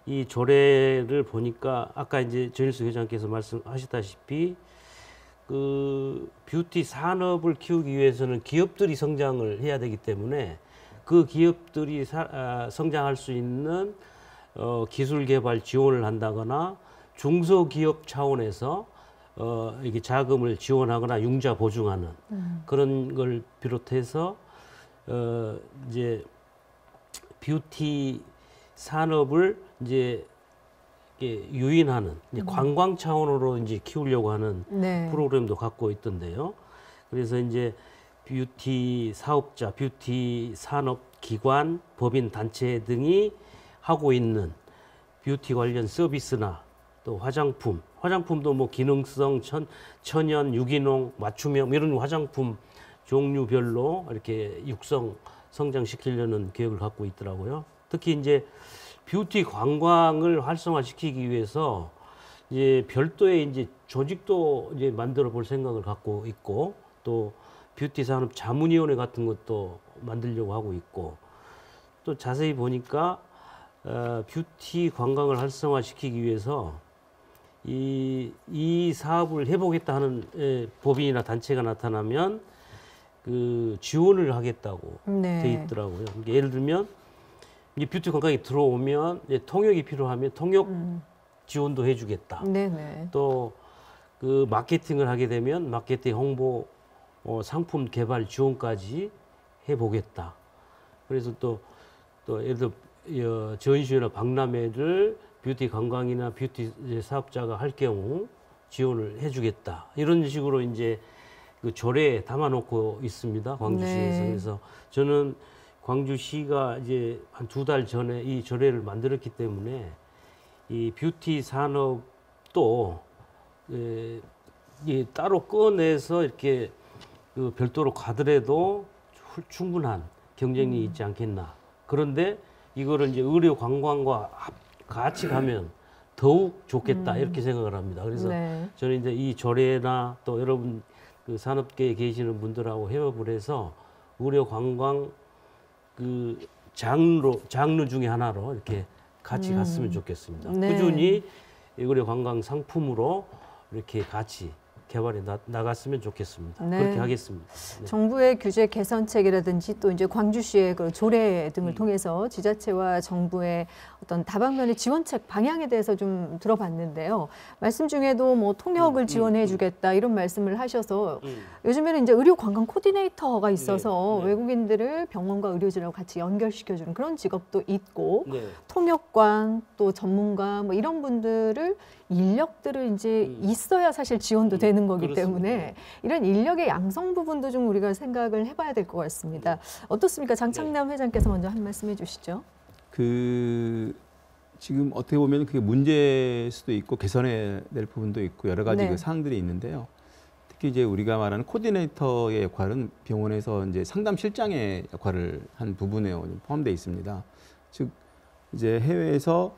이 조례를 보니까 아까 이제 전일승 회장께서 말씀하셨다시피 그 뷰티 산업을 키우기 위해서는 기업들이 성장을 해야 되기 때문에 그 기업들이 성장할 수 있는 기술 개발 지원을 한다거나 중소기업 차원에서 이게 자금을 지원하거나 융자 보증하는 그런 걸 비롯해서 이제 뷰티 산업을 이제 유인하는 이제 관광 차원으로 이제 키우려고 하는 네. 프로그램도 갖고 있던데요. 그래서 이제 뷰티 사업자, 뷰티 산업 기관, 법인 단체 등이 하고 있는 뷰티 관련 서비스나 또 화장품도 뭐 기능성, 천연, 유기농, 맞춤형 이런 화장품 종류별로 이렇게 성장시키려는 계획을 갖고 있더라고요. 특히 이제 뷰티 관광을 활성화시키기 위해서 이제 별도의 이제 조직도 이제 만들어 볼 생각을 갖고 있고 또 뷰티 산업 자문위원회 같은 것도 만들려고 하고 있고 또 자세히 보니까 뷰티 관광을 활성화시키기 위해서 이 사업을 해보겠다 하는 법인이나 단체가 나타나면 그 지원을 하겠다고 네. 돼 있더라고요. 그러니까 예를 들면 이 뷰티 관광이 들어오면 이제 통역이 필요하면 통역 지원도 해주겠다. 네네. 또 그 마케팅을 하게 되면 마케팅 홍보 상품 개발 지원까지 해보겠다. 그래서 또 예를 들어 전시회나 박람회를 뷰티 관광이나 뷰티 사업자가 할 경우 지원을 해주겠다. 이런 식으로 이제 그 조례에 담아놓고 있습니다. 광주시에서. 네. 그래서 저는 광주시가 이제 한 2달 전에 이 조례를 만들었기 때문에 이 뷰티 산업도 따로 꺼내서 이렇게 그 별도로 가더라도 충분한 경쟁이 있지 않겠나. 그런데 이거를 이제 의료 관광과 같이 가면 더욱 좋겠다 이렇게 생각을 합니다. 그래서 네. 저는 이제 이 조례나 또 여러분 그 산업계에 계시는 분들하고 협업을 해서 의료 관광 그 장르 중에 하나로 이렇게 같이 갔으면 좋겠습니다. 네. 꾸준히 의료 관광 상품으로 이렇게 같이 개발해 나갔으면 좋겠습니다. 네. 그렇게 하겠습니다. 네. 정부의 규제 개선책이라든지 또 이제 광주시의 그 조례 등을 통해서 지자체와 정부의 어떤 다방면의 지원책 방향에 대해서 좀 들어봤는데요. 말씀 중에도 뭐 통역을 지원해주겠다 이런 말씀을 하셔서 요즘에는 이제 의료 관광 코디네이터가 있어서 네. 있는들을 병원과 의료진하고 같이 연결시켜주는 그런 직업도 있고 네. 통역관 또 전문가 뭐 이런 분들을 인력들을 이제 있어야 사실 지원도 되는 거기 그렇습니다. 때문에 이런 인력의 양성 부분도 좀 우리가 생각을 해봐야 될 것 같습니다. 어떻습니까? 장창남 회장께서 먼저 한 말씀 해주시죠. 지금 어떻게 보면 그게 문제일 수도 있고 개선해야 될 부분도 있고 여러 가지 네. 그 사항들이 있는데요. 특히 이제 우리가 말하는 코디네이터의 역할은 병원에서 이제 상담실장의 역할을 한 부분에 포함되어 있습니다. 즉 이제 해외에서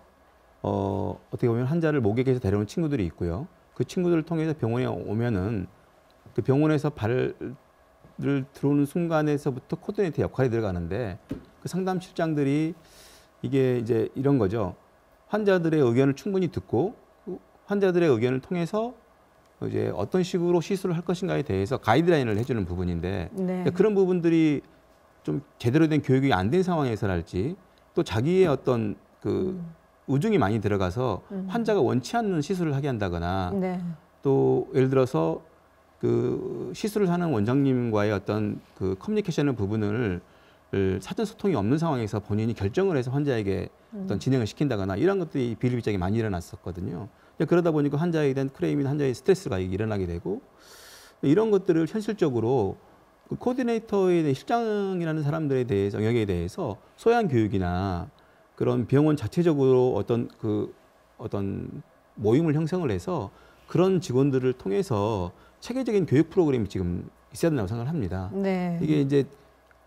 어떻게 보면 환자를 모객해서 데려온 친구들이 있고요. 그 친구들을 통해서 병원에 오면은 그 병원에서 발을 들어오는 순간에서부터 코디네이터 역할이 들어가는데 그 상담실장들이 이게 이제 이런 거죠. 환자들의 의견을 충분히 듣고 환자들의 의견을 통해서 이제 어떤 식으로 시술을 할 것인가에 대해서 가이드라인을 해주는 부분인데 네. 그런 부분들이 좀 제대로 된 교육이 안 된 상황에서랄지 또 자기의 어떤 그 우중이 많이 들어가서 환자가 원치 않는 시술을 하게 한다거나 네. 또 예를 들어서 그 시술을 하는 원장님과의 어떤 그 커뮤니케이션의 부분을 사전 소통이 없는 상황에서 본인이 결정을 해서 환자에게 어떤 진행을 시킨다거나 이런 것들이 비일비재하게 많이 일어났었거든요. 그러다 보니까 환자에 대한 크레임이나 환자의 스트레스가 일어나게 되고 이런 것들을 현실적으로 그 코디네이터에 대해 실장이라는 사람들에 대해서 영역에 대해서 소양 교육이나 그런 병원 자체적으로 어떤 모임을 형성을 해서 그런 직원들을 통해서 체계적인 교육 프로그램이 지금 있어야 된다고 생각을 합니다. 네. 이게 이제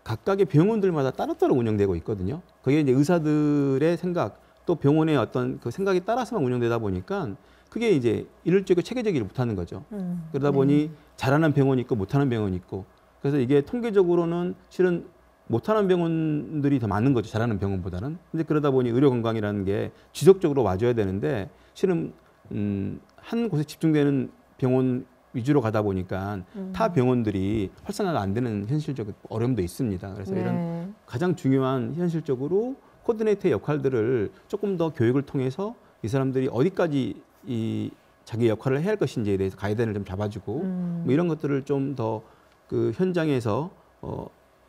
각각의 병원들마다 따로따로 운영되고 있거든요. 그게 이제 의사들의 생각 또 병원의 어떤 그 생각에 따라서만 운영되다 보니까 그게 이제 일률적이고 체계적이지 못하는 거죠. 그러다 보니 잘하는 병원이 있고 못하는 병원이 있고 그래서 이게 통계적으로는 실은 못하는 병원들이 더 많은 거죠. 잘하는 병원보다는. 근데 그러다 보니 의료 건강이라는 게 지속적으로 와줘야 되는데 실은 한 곳에 집중되는 병원 위주로 가다 보니까 타 병원들이 활성화가 안 되는 현실적 어려움도 있습니다. 그래서 네. 이런 가장 중요한 현실적으로 코디네이터의 역할들을 조금 더 교육을 통해서 이 사람들이 어디까지 이 자기 역할을 해야 할 것인지에 대해서 가이드라인을 좀 잡아주고 뭐 이런 것들을 좀 더 그 현장에서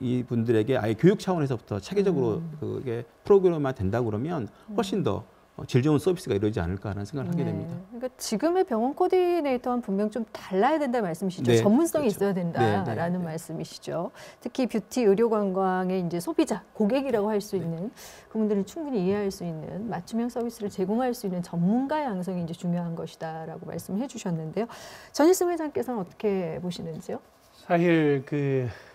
이 분들에게 아예 교육 차원에서부터 체계적으로 그게 프로그램화 된다 그러면 훨씬 더 질 좋은 서비스가 이루어지지 않을까라는 생각을 하게 됩니다. 그러니까 지금의 병원 코디네이터와는 분명 좀 달라야 된다는 말씀이시죠. 네, 전문성이 그렇죠. 있어야 된다라는 말씀이시죠. 특히 뷰티 의료 관광의 이제 소비자, 고객이라고 할 수 있는 그분들을 충분히 이해할 수 있는 맞춤형 서비스를 제공할 수 있는 전문가 양성이 이제 중요한 것이다라고 말씀해 주셨는데요. 전일승 회장께서는 어떻게 보시는지요? 사실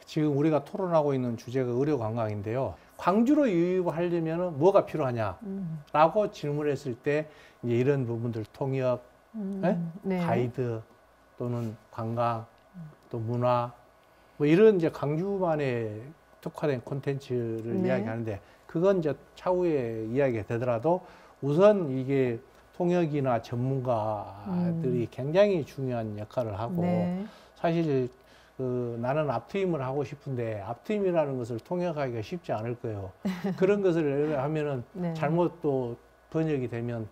지금 우리가 토론하고 있는 주제가 의료 관광인데요. 광주로 유입하려면 뭐가 필요하냐라고 질문했을 때 이제 이런 부분들 통역, 네. 가이드 또는 관광, 또 문화 뭐 이런 이제 광주만의 특화된 콘텐츠를 네. 이야기하는데 그건 이제 차후에 이야기가 되더라도 우선 이게 통역이나 전문가들이 굉장히 중요한 역할을 하고 네. 사실 나는 앞트임을 하고 싶은데 앞트임이라는 것을 통역하기가 쉽지 않을 거예요. 그런 것을 하면은 네. 잘못 또 번역이 되면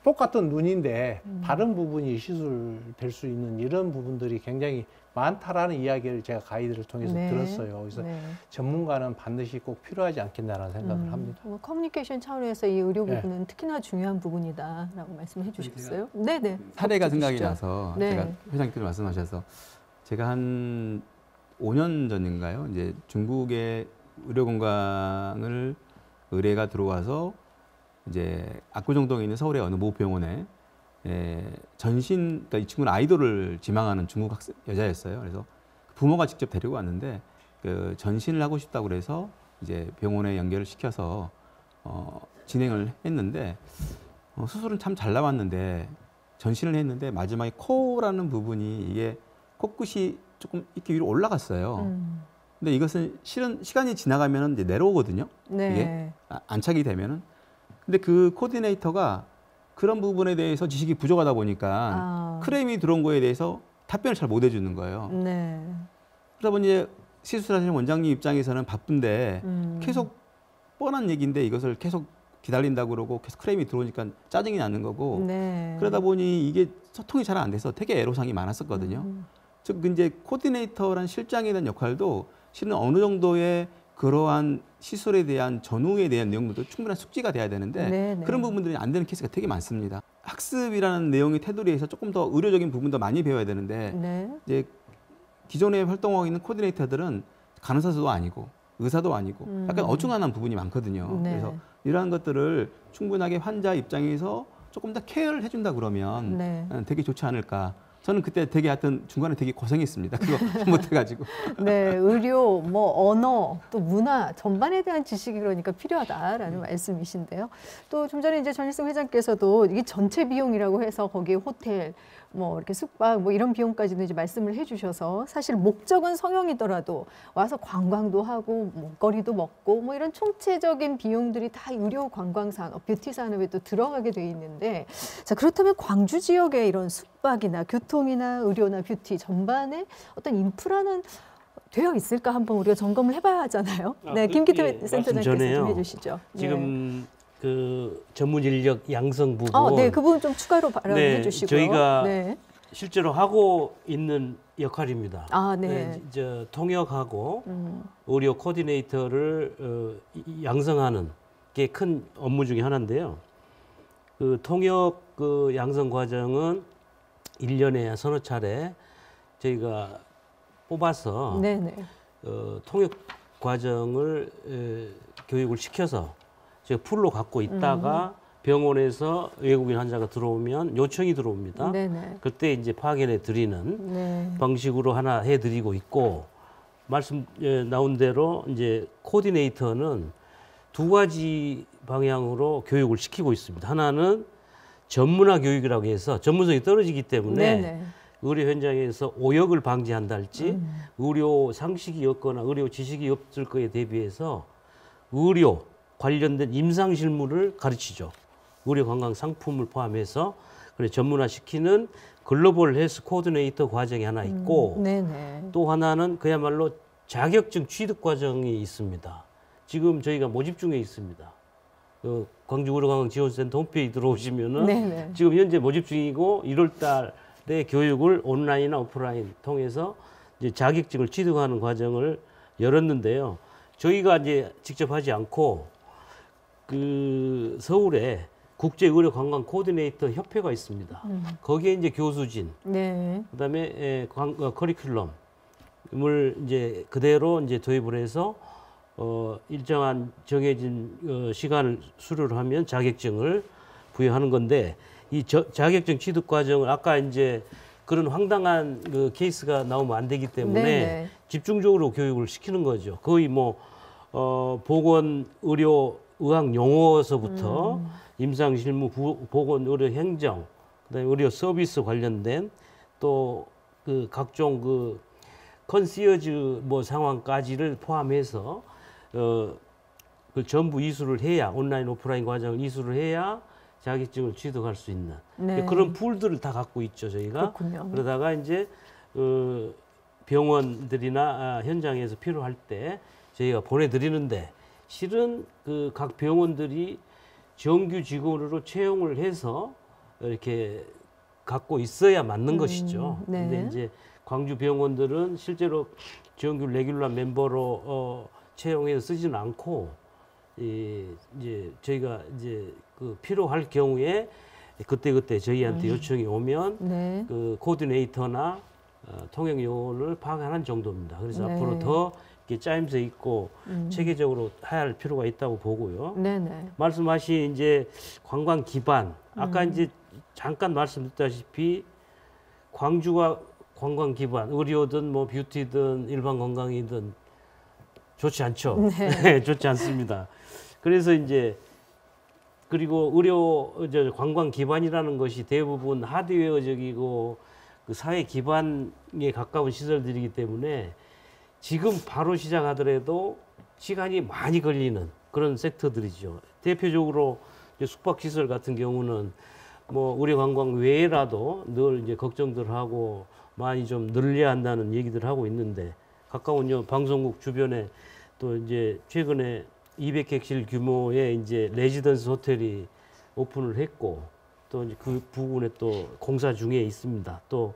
똑같은 눈인데 다른 부분이 시술될 수 있는 이런 부분들이 굉장히 많다라는 이야기를 제가 가이드를 통해서 네. 들었어요. 그래서 네. 전문가는 반드시 꼭 필요하지 않겠나라는 생각을 합니다. 커뮤니케이션 차원에서 이 의료 네. 부분은 특히나 중요한 부분이다라고 말씀해 주셨어요. 네네. 사례가 생각이 주시죠. 나서 네. 제가 회장님께서 말씀하셔서 제가 한 5년 전인가요? 이제 중국의 의료 건강을 의뢰가 들어와서 이제 압구정동에 있는 서울의 어느 모 병원에 그러니까 이 친구는 아이돌을 지망하는 중국 여자였어요. 그래서 부모가 직접 데리고 왔는데 그 전신을 하고 싶다고 그래서 이제 병원에 연결을 시켜서 진행을 했는데 수술은 참 잘 나왔는데 전신을 했는데 마지막에 코라는 부분이 이게 코끝이 조금 이렇게 위로 올라갔어요. 근데 이것은 실은 시간이 지나가면 이제 내려오거든요. 네. 이게 안착이 되면은. 근데 그 코디네이터가 그런 부분에 대해서 지식이 부족하다 보니까 크레임이 들어온 거에 대해서 답변을 잘 못 해주는 거예요. 네. 그러다 보니 이제 시술하시는 원장님 입장에서는 바쁜데 계속 뻔한 얘기인데 이것을 계속 기다린다고 그러고 계속 크레임이 들어오니까 짜증이 나는 거고 네. 그러다 보니 이게 소통이 잘 안 돼서 되게 애로사항이 많았었거든요. 즉 이제 코디네이터란 실장에 대한 역할도 실은 어느 정도의 그러한 시술에 대한 전후에 대한 내용들도 충분한 숙지가 돼야 되는데 네네. 그런 부분들이 안 되는 케이스가 되게 많습니다. 학습이라는 내용의 테두리에서 조금 더 의료적인 부분도 많이 배워야 되는데 네. 이제 기존에 활동하고 있는 코디네이터들은 간호사도 아니고 의사도 아니고 약간 어중간한 부분이 많거든요. 네. 그래서 이러한 것들을 충분하게 환자 입장에서 조금 더 케어를 해준다 그러면 네. 되게 좋지 않을까. 저는 그때 되게 하여튼 중간에 되게 고생했습니다. 그거 못해가지고. 네, 의료, 뭐 언어, 또 문화 전반에 대한 지식이 그러니까 필요하다라는 말씀이신데요. 또 좀 전에 이제 전일승 회장께서도 이게 전체 비용이라고 해서 거기에 호텔, 뭐 이렇게 숙박, 뭐 이런 비용까지도 이제 말씀을 해주셔서 사실 목적은 성형이더라도 와서 관광도 하고 먹거리도 먹고 뭐 이런 총체적인 비용들이 다 의료 관광 산업, 뷰티 산업에 또 들어가게 돼 있는데 자 그렇다면 광주 지역의 이런 숙박이나 교통이나 의료나 뷰티 전반에 어떤 인프라는 되어 있을까 한번 우리가 점검을 해봐야 하잖아요. 네, 김기태 센터장께서 좀 해주시죠. 지금 그 전문 인력 양성 부분. 네, 그 부분 좀 추가로 발언해 주시고요. 저희가 네. 실제로 하고 있는 역할입니다. 네. 저 통역하고 의료 코디네이터를 양성하는 게 큰 업무 중에 하나인데요. 그 통역 그 양성 과정은 1년에 서너 차례 저희가 뽑아서 통역 과정을 교육을 시켜서 제가 풀로 갖고 있다가 병원에서 외국인 환자가 들어오면 요청이 들어옵니다. 그때 이제 파견해 드리는 방식으로 하나 해드리고 있고 말씀 나온 대로 이제 코디네이터는 두 가지 방향으로 교육을 시키고 있습니다. 하나는 전문화 교육이라고 해서 전문성이 떨어지기 때문에 의료 현장에서 오역을 방지한다 할지 의료 상식이 없거나 의료 지식이 없을 거에 대비해서 의료 관련된 임상 실무를 가르치죠. 의료 관광 상품을 포함해서 그래 전문화시키는 글로벌 헬스 코디네이터 과정이 하나 있고 또 하나는 그야말로 자격증 취득 과정이 있습니다. 지금 저희가 모집 중에 있습니다. 광주 의료관광 지원센터 홈페이지 들어오시면은 네네. 지금 현재 모집 중이고 1월 달에 교육을 온라인이나 오프라인 통해서 이제 자격증을 취득하는 과정을 열었는데요. 저희가 이제 직접 하지 않고 그 서울에 국제의료관광 코디네이터 협회가 있습니다. 거기에 이제 교수진, 네. 그다음에 커리큘럼을 이제 그대로 이제 도입을 해서 일정한 정해진 시간을 수료를 하면 자격증을 부여하는 건데 이 자격증 취득 과정을 아까 이제 그런 황당한 그 케이스가 나오면 안 되기 때문에 네네. 집중적으로 교육을 시키는 거죠. 거의 뭐 보건 의료 의학 용어서부터 임상 실무 보건 의료 행정 그다음에 의료 서비스 관련된 또 그 각종 그 컨시어즈 뭐 상황까지를 포함해서 그 전부 이수를 해야 온라인 오프라인 과정을 이수를 해야 자격증을 취득할 수 있는 네. 그런 풀들을 다 갖고 있죠 저희가. 그렇군요. 그러다가 이제 병원들이나 현장에서 필요할 때 저희가 보내드리는데 실은 그 각 병원들이 정규 직원으로 채용을 해서 이렇게 갖고 있어야 맞는 것이죠. 네. 근데 이제 광주 병원들은 실제로 정규 레귤러 멤버로 채용해서 쓰지는 않고 이제 저희가 이제 그 필요할 경우에 그때 저희한테 요청이 오면 네. 그 코디네이터나 통역 요원을 파악하는 정도입니다. 그래서 네. 앞으로 더 이렇게 짜임새 있고 체계적으로 해야 할 필요가 있다고 보고요. 네네. 말씀하신 이제 관광 기반 아까 이제 잠깐 말씀드렸다시피 광주가 관광 기반 의료든 뭐 뷰티든 일반 관광이든 좋지 않죠. 네. 좋지 않습니다. 그래서 이제 그리고 의료 관광 기반이라는 것이 대부분 하드웨어적이고 그 사회 기반에 가까운 시설들이기 때문에 지금 바로 시작하더라도 시간이 많이 걸리는 그런 섹터들이죠. 대표적으로 이제 숙박시설 같은 경우는 뭐 의료 관광 외에라도 늘 이제 걱정들 하고 많이 좀 늘려야 한다는 얘기들 하고 있는데 가까운 방송국 주변에 또 이제 최근에 200객실 규모의 이제 레지던스 호텔이 오픈을 했고 또 이제 그 부분에 또 공사 중에 있습니다. 또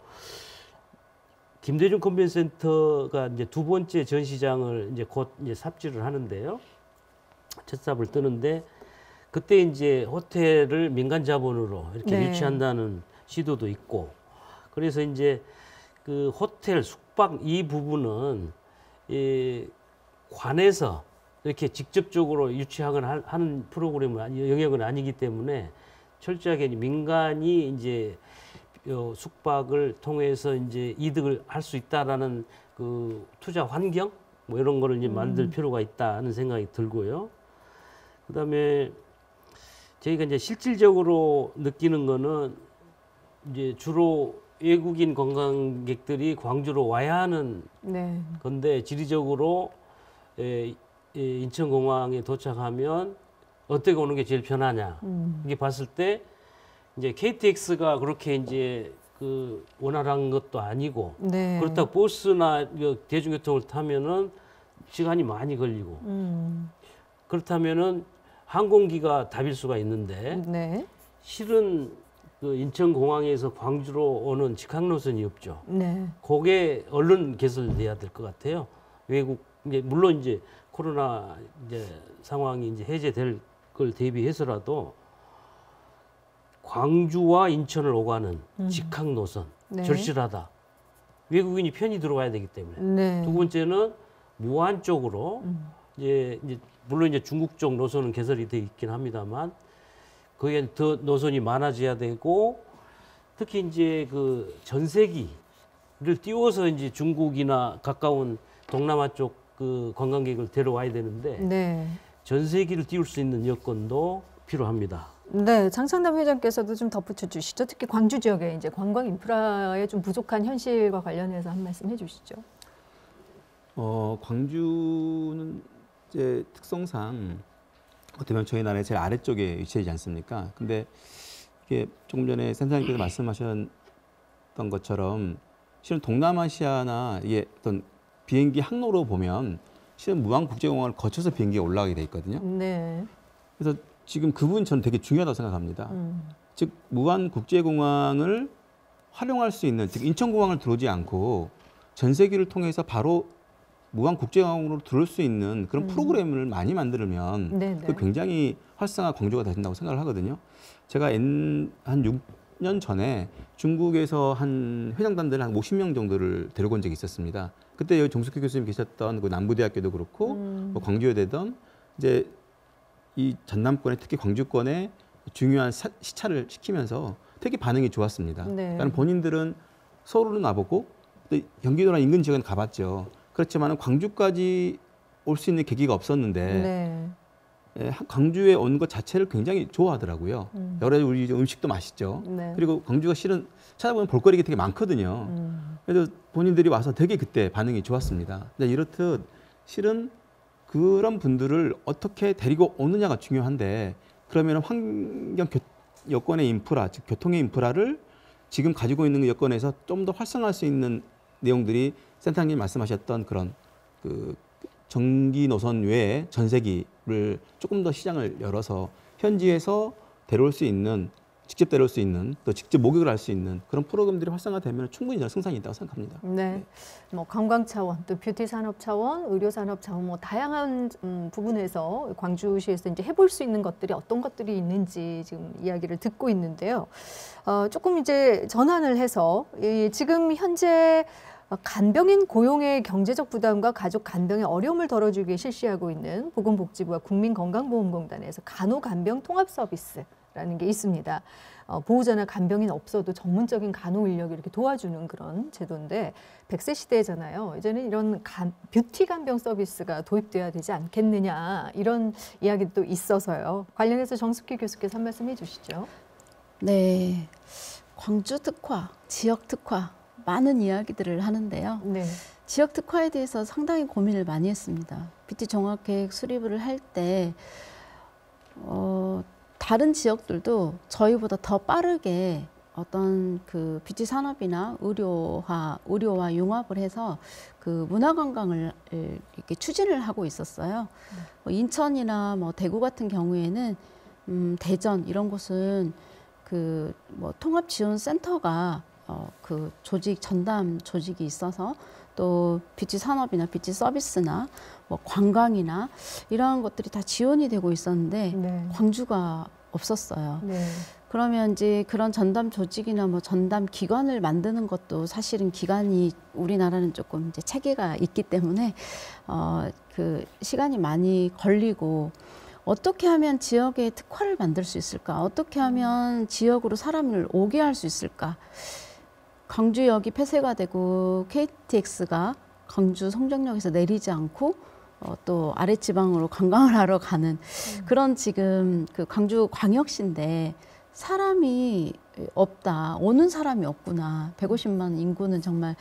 김대중 컨벤센터가 이제 두 번째 전시장을 이제 곧 이제 삽질을 하는데요. 첫 삽을 뜨는데 그때 이제 호텔을 민간 자본으로 이렇게 네. 유치한다는 시도도 있고 그래서 이제 그 호텔 숙박 이 부분은 이 관에서 이렇게 직접적으로 유치하거나 하는 프로그램은 영역은 아니기 때문에 철저하게 민간이 이제 숙박을 통해서 이제 이득을 할 수 있다라는 그 투자 환경 뭐 이런 거를 이제 만들 필요가 있다는 생각이 들고요. 그다음에 저희가 이제 실질적으로 느끼는 거는 이제 주로 외국인 관광객들이 광주로 와야 하는 네. 건데 지리적으로 인천공항에 도착하면 어떻게 오는 게 제일 편하냐 이게 봤을 때 이제 KTX가 그렇게 이제 그 원활한 것도 아니고 네. 그렇다고 버스나 대중교통을 타면은 시간이 많이 걸리고 그렇다면은 항공기가 답일 수가 있는데 네. 실은 그 인천공항에서 광주로 오는 직항 노선이 없죠. 네. 그게 얼른 개설돼야 될 것 같아요. 외국 이제 물론 이제 코로나 이제 상황이 이제 해제될 걸 대비해서라도 광주와 인천을 오가는 직항 노선 네. 절실하다. 외국인이 편히 들어와야 되기 때문에. 네. 두 번째는 무안 쪽으로 이제 물론 이제 중국 쪽 노선은 개설이 돼 있긴 합니다만 거기에 더 노선이 많아져야 되고 특히 이제 그 전세기를 띄워서 이제 중국이나 가까운 동남아 쪽 그 관광객을 데려와야 되는데 네. 전세기를 띄울 수 있는 여건도 필요합니다. 네, 장창남 회장께서도 좀 덧붙여 주시죠. 특히 광주 지역에 이제 관광 인프라에 좀 부족한 현실과 관련해서 한 말씀 해주시죠. 광주는 이제 특성상 어떻게 보면 저희 나라의 제일 아래쪽에 위치하지 않습니까? 근데 이게 조금 전에 센터장님께서 말씀하셨던 것처럼 실은 동남아시아나 이게 어떤 비행기 항로로 보면 실은 무안국제공항을 거쳐서 비행기가 올라가게 돼 있거든요. 네. 그래서 지금 그 부분 저는 되게 중요하다고 생각합니다. 즉 무안국제공항을 활용할 수 있는, 즉 인천공항을 들어오지 않고 전세기를 통해서 바로 무안국제공항으로 들어올 수 있는 그런 프로그램을 많이 만들면 그 굉장히 활성화 강조가 된다고 생각을 하거든요. 제가 한 6년 전에 중국에서 한 회장단들 한 50명 정도를 데려온 적이 있었습니다. 그때 여기 정숙희 교수님 계셨던 그 남부대학교도 그렇고 뭐 광주여대든 이제 이 전남권에 특히 광주권에 중요한 시찰을 시키면서 되게 반응이 좋았습니다. 그러니까 본인들은 서울로 나보고 또 경기도나 인근 지역에 가봤죠. 그렇지만 광주까지 올 수 있는 계기가 없었는데 광주에 온 것 자체를 굉장히 좋아하더라고요. 여러 우리 음식도 맛있죠. 그리고 광주가 실은 찾아보면 볼거리가 되게 많거든요. 그래서 본인들이 와서 되게 그때 반응이 좋았습니다. 근데 이렇듯 실은 그런 분들을 어떻게 데리고 오느냐가 중요한데, 그러면 환경 여건의 인프라, 즉 교통의 인프라를 지금 가지고 있는 여건에서 좀 더 활성화할 수 있는 내용들이 센터장님 말씀하셨던 그런 그 전기 노선 외에 전세기를 조금 더 시장을 열어서 현지에서 데려올 수 있는, 직접 데려올 수 있는, 또 직접 목욕을 할 수 있는 그런 프로그램들이 활성화되면 충분히 저는 승산이 있다고 생각합니다. 네. 뭐 관광 차원, 또 뷰티 산업 차원, 의료 산업 차원, 뭐 다양한 부분에서 광주시에서 이제 해볼 수 있는 것들이 어떤 것들이 있는지 지금 이야기를 듣고 있는데요. 조금 이제 전환을 해서 지금 현재 간병인 고용의 경제적 부담과 가족 간병의 어려움을 덜어주기 위해 실시하고 있는 보건복지부와 국민건강보험공단에서 간호간병 통합 서비스라는 게 있습니다. 보호자나 간병인 없어도 전문적인 간호 인력이 이렇게 도와주는 그런 제도인데 100세 시대잖아요. 이제는 이런 뷰티 간병 서비스가 도입돼야 되지 않겠느냐 이런 이야기도 있어서요. 관련해서 정숙희 교수께서 한 말씀 해주시죠. 네, 광주 특화, 지역 특화 많은 이야기들을 하는데요. 지역 특화에 대해서 상당히 고민을 많이 했습니다. 뷰티 종합계획 수립을 할 때 다른 지역들도 저희보다 더 빠르게 어떤 그 뷰티 산업이나 의료와 융합을 해서 그 문화관광을 이렇게 추진을 하고 있었어요. 인천이나 뭐 대구 같은 경우에는 대전 이런 곳은 그 뭐 통합 지원 센터가 그 전담 조직이 있어서 또 뷰티 산업이나 뷰티 서비스나 뭐 관광이나 이러한 것들이 다 지원이 되고 있었는데 광주가 없었어요. 그러면 이제 그런 전담 조직이나 뭐 전담 기관을 만드는 것도 사실은 기간이 우리나라는 조금 이제 체계가 있기 때문에 그 시간이 많이 걸리고 어떻게 하면 지역의 특화를 만들 수 있을까? 어떻게 하면 지역으로 사람을 오게 할 수 있을까? 광주역이 폐쇄가 되고 KTX가 광주 송정역에서 내리지 않고 또 아랫지방으로 관광을 하러 가는 그런 지금 그 광주 광역시인데 사람이 없다. 오는 사람이 없구나. 150만 인구는 정말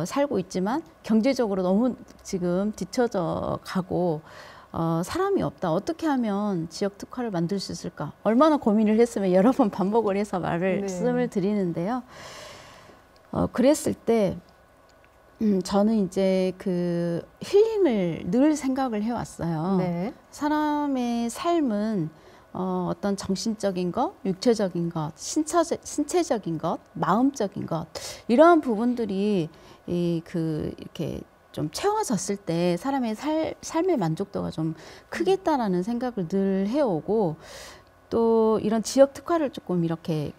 살고 있지만 경제적으로 너무 지금 뒤처져 가고 사람이 없다. 어떻게 하면 지역 특화를 만들 수 있을까? 얼마나 고민을 했으면 여러 번 반복을 해서 말씀을 드리는데요. 그랬을 때 저는 이제 그 힐링을 늘 생각을 해왔어요. 사람의 삶은 어떤 정신적인 것, 육체적인 것, 신체적인 것, 마음적인 것 이러한 부분들이 이렇게 좀 채워졌을 때 사람의 삶의 만족도가 좀 크겠다라는 생각을 늘 해오고 또 이런 지역 특화를 조금 이렇게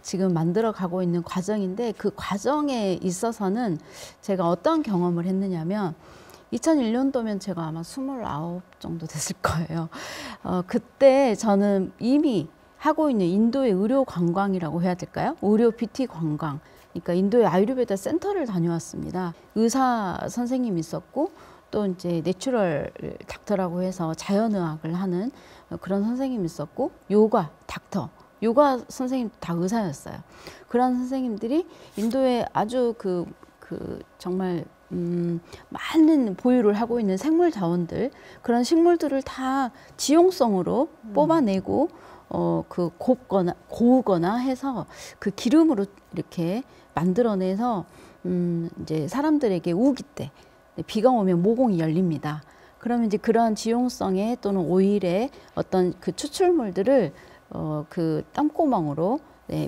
지금 만들어 가고 있는 과정인데 그 과정에 있어서는 제가 어떤 경험을 했느냐면 2001년도면 제가 아마 29 정도 됐을 거예요. 그때 저는 이미 하고 있는 인도의 의료 관광이라고 해야 될까요? 의료 뷰티 관광. 그러니까 인도의 아유르베다 센터를 다녀왔습니다. 의사 선생님이 있었고 또 이제 내추럴 닥터라고 해서 자연의학을 하는 그런 선생님이 있었고 요가 선생님 다 의사였어요. 그런 선생님들이 인도에 아주 정말 많은 보유를 하고 있는 생물 자원들 그런 식물들을 다 지용성으로 뽑아내고 고우거나 해서 그 기름으로 이렇게 만들어내서 이제 사람들에게 우기 때 비가 오면 모공이 열립니다. 그러면 이제 그런 지용성의 또는 오일의 어떤 그 추출물들을 그 땀구멍으로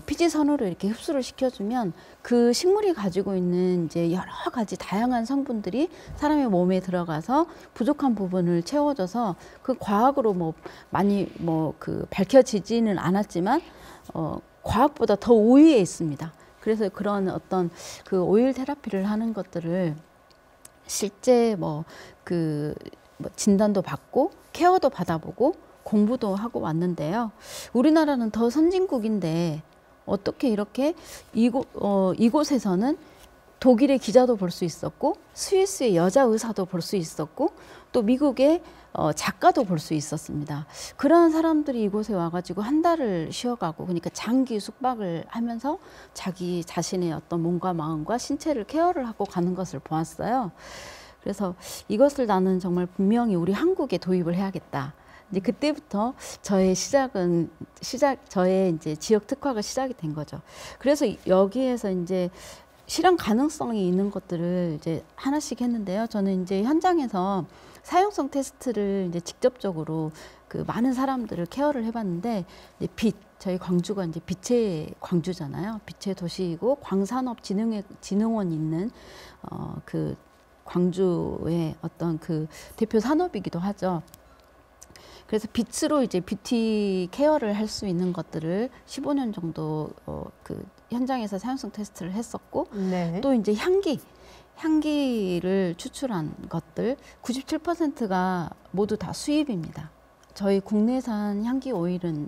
피지선으로 이렇게 흡수를 시켜주면 그 식물이 가지고 있는 이제 여러 가지 다양한 성분들이 사람의 몸에 들어가서 부족한 부분을 채워줘서 그 과학으로 뭐 많이 뭐 그 밝혀지지는 않았지만 과학보다 더 우위에 있습니다. 그래서 그런 어떤 그 오일 테라피를 하는 것들을 실제 뭐 진단도 받고 케어도 받아보고 공부도 하고 왔는데요. 우리나라는 더 선진국인데 어떻게 이렇게 이곳에서는 독일의 기자도 볼 수 있었고 스위스의 여자 의사도 볼 수 있었고 또 미국의 작가도 볼 수 있었습니다. 그러한 사람들이 이곳에 와가지고 한 달을 쉬어가고 그러니까 장기 숙박을 하면서 자기 자신의 어떤 몸과 마음과 신체를 케어를 하고 가는 것을 보았어요. 그래서 이것을 나는 정말 분명히 우리 한국에 도입을 해야겠다. 이제 그때부터 저의 저의 이제 지역 특화가 시작이 된 거죠. 그래서 여기에서 이제 실현 가능성이 있는 것들을 이제 하나씩 했는데요. 저는 이제 현장에서 사용성 테스트를 이제 직접적으로 그 많은 사람들을 케어를 해봤는데, 이제 저희 광주가 이제 빛의 광주잖아요. 빛의 도시이고 광산업진흥원이 있는 그 광주의 어떤 그 대표 산업이기도 하죠. 그래서 빛으로 이제 뷰티 케어를 할 수 있는 것들을 15년 정도 그 현장에서 사용성 테스트를 했었고, 네. 또 이제 향기를 추출한 것들 97%가 모두 다 수입입니다. 저희 국내산 향기 오일은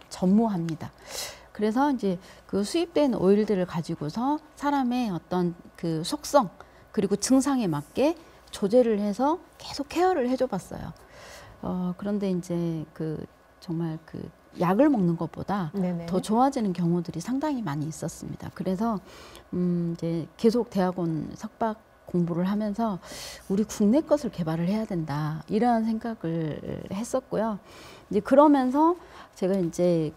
전무합니다. 그래서 이제 그 수입된 오일들을 가지고서 사람의 어떤 그 속성 그리고 증상에 맞게 조제를 해서 계속 케어를 해줘 봤어요. 그런데 이제 정말 약을 먹는 것보다 네네. 더 좋아지는 경우들이 상당히 많이 있었습니다. 그래서 이제 계속 대학원 석박 공부를 하면서 우리 국내 것을 개발을 해야 된다, 이러한 생각을 했었고요. 이제 그러면서 제가 이제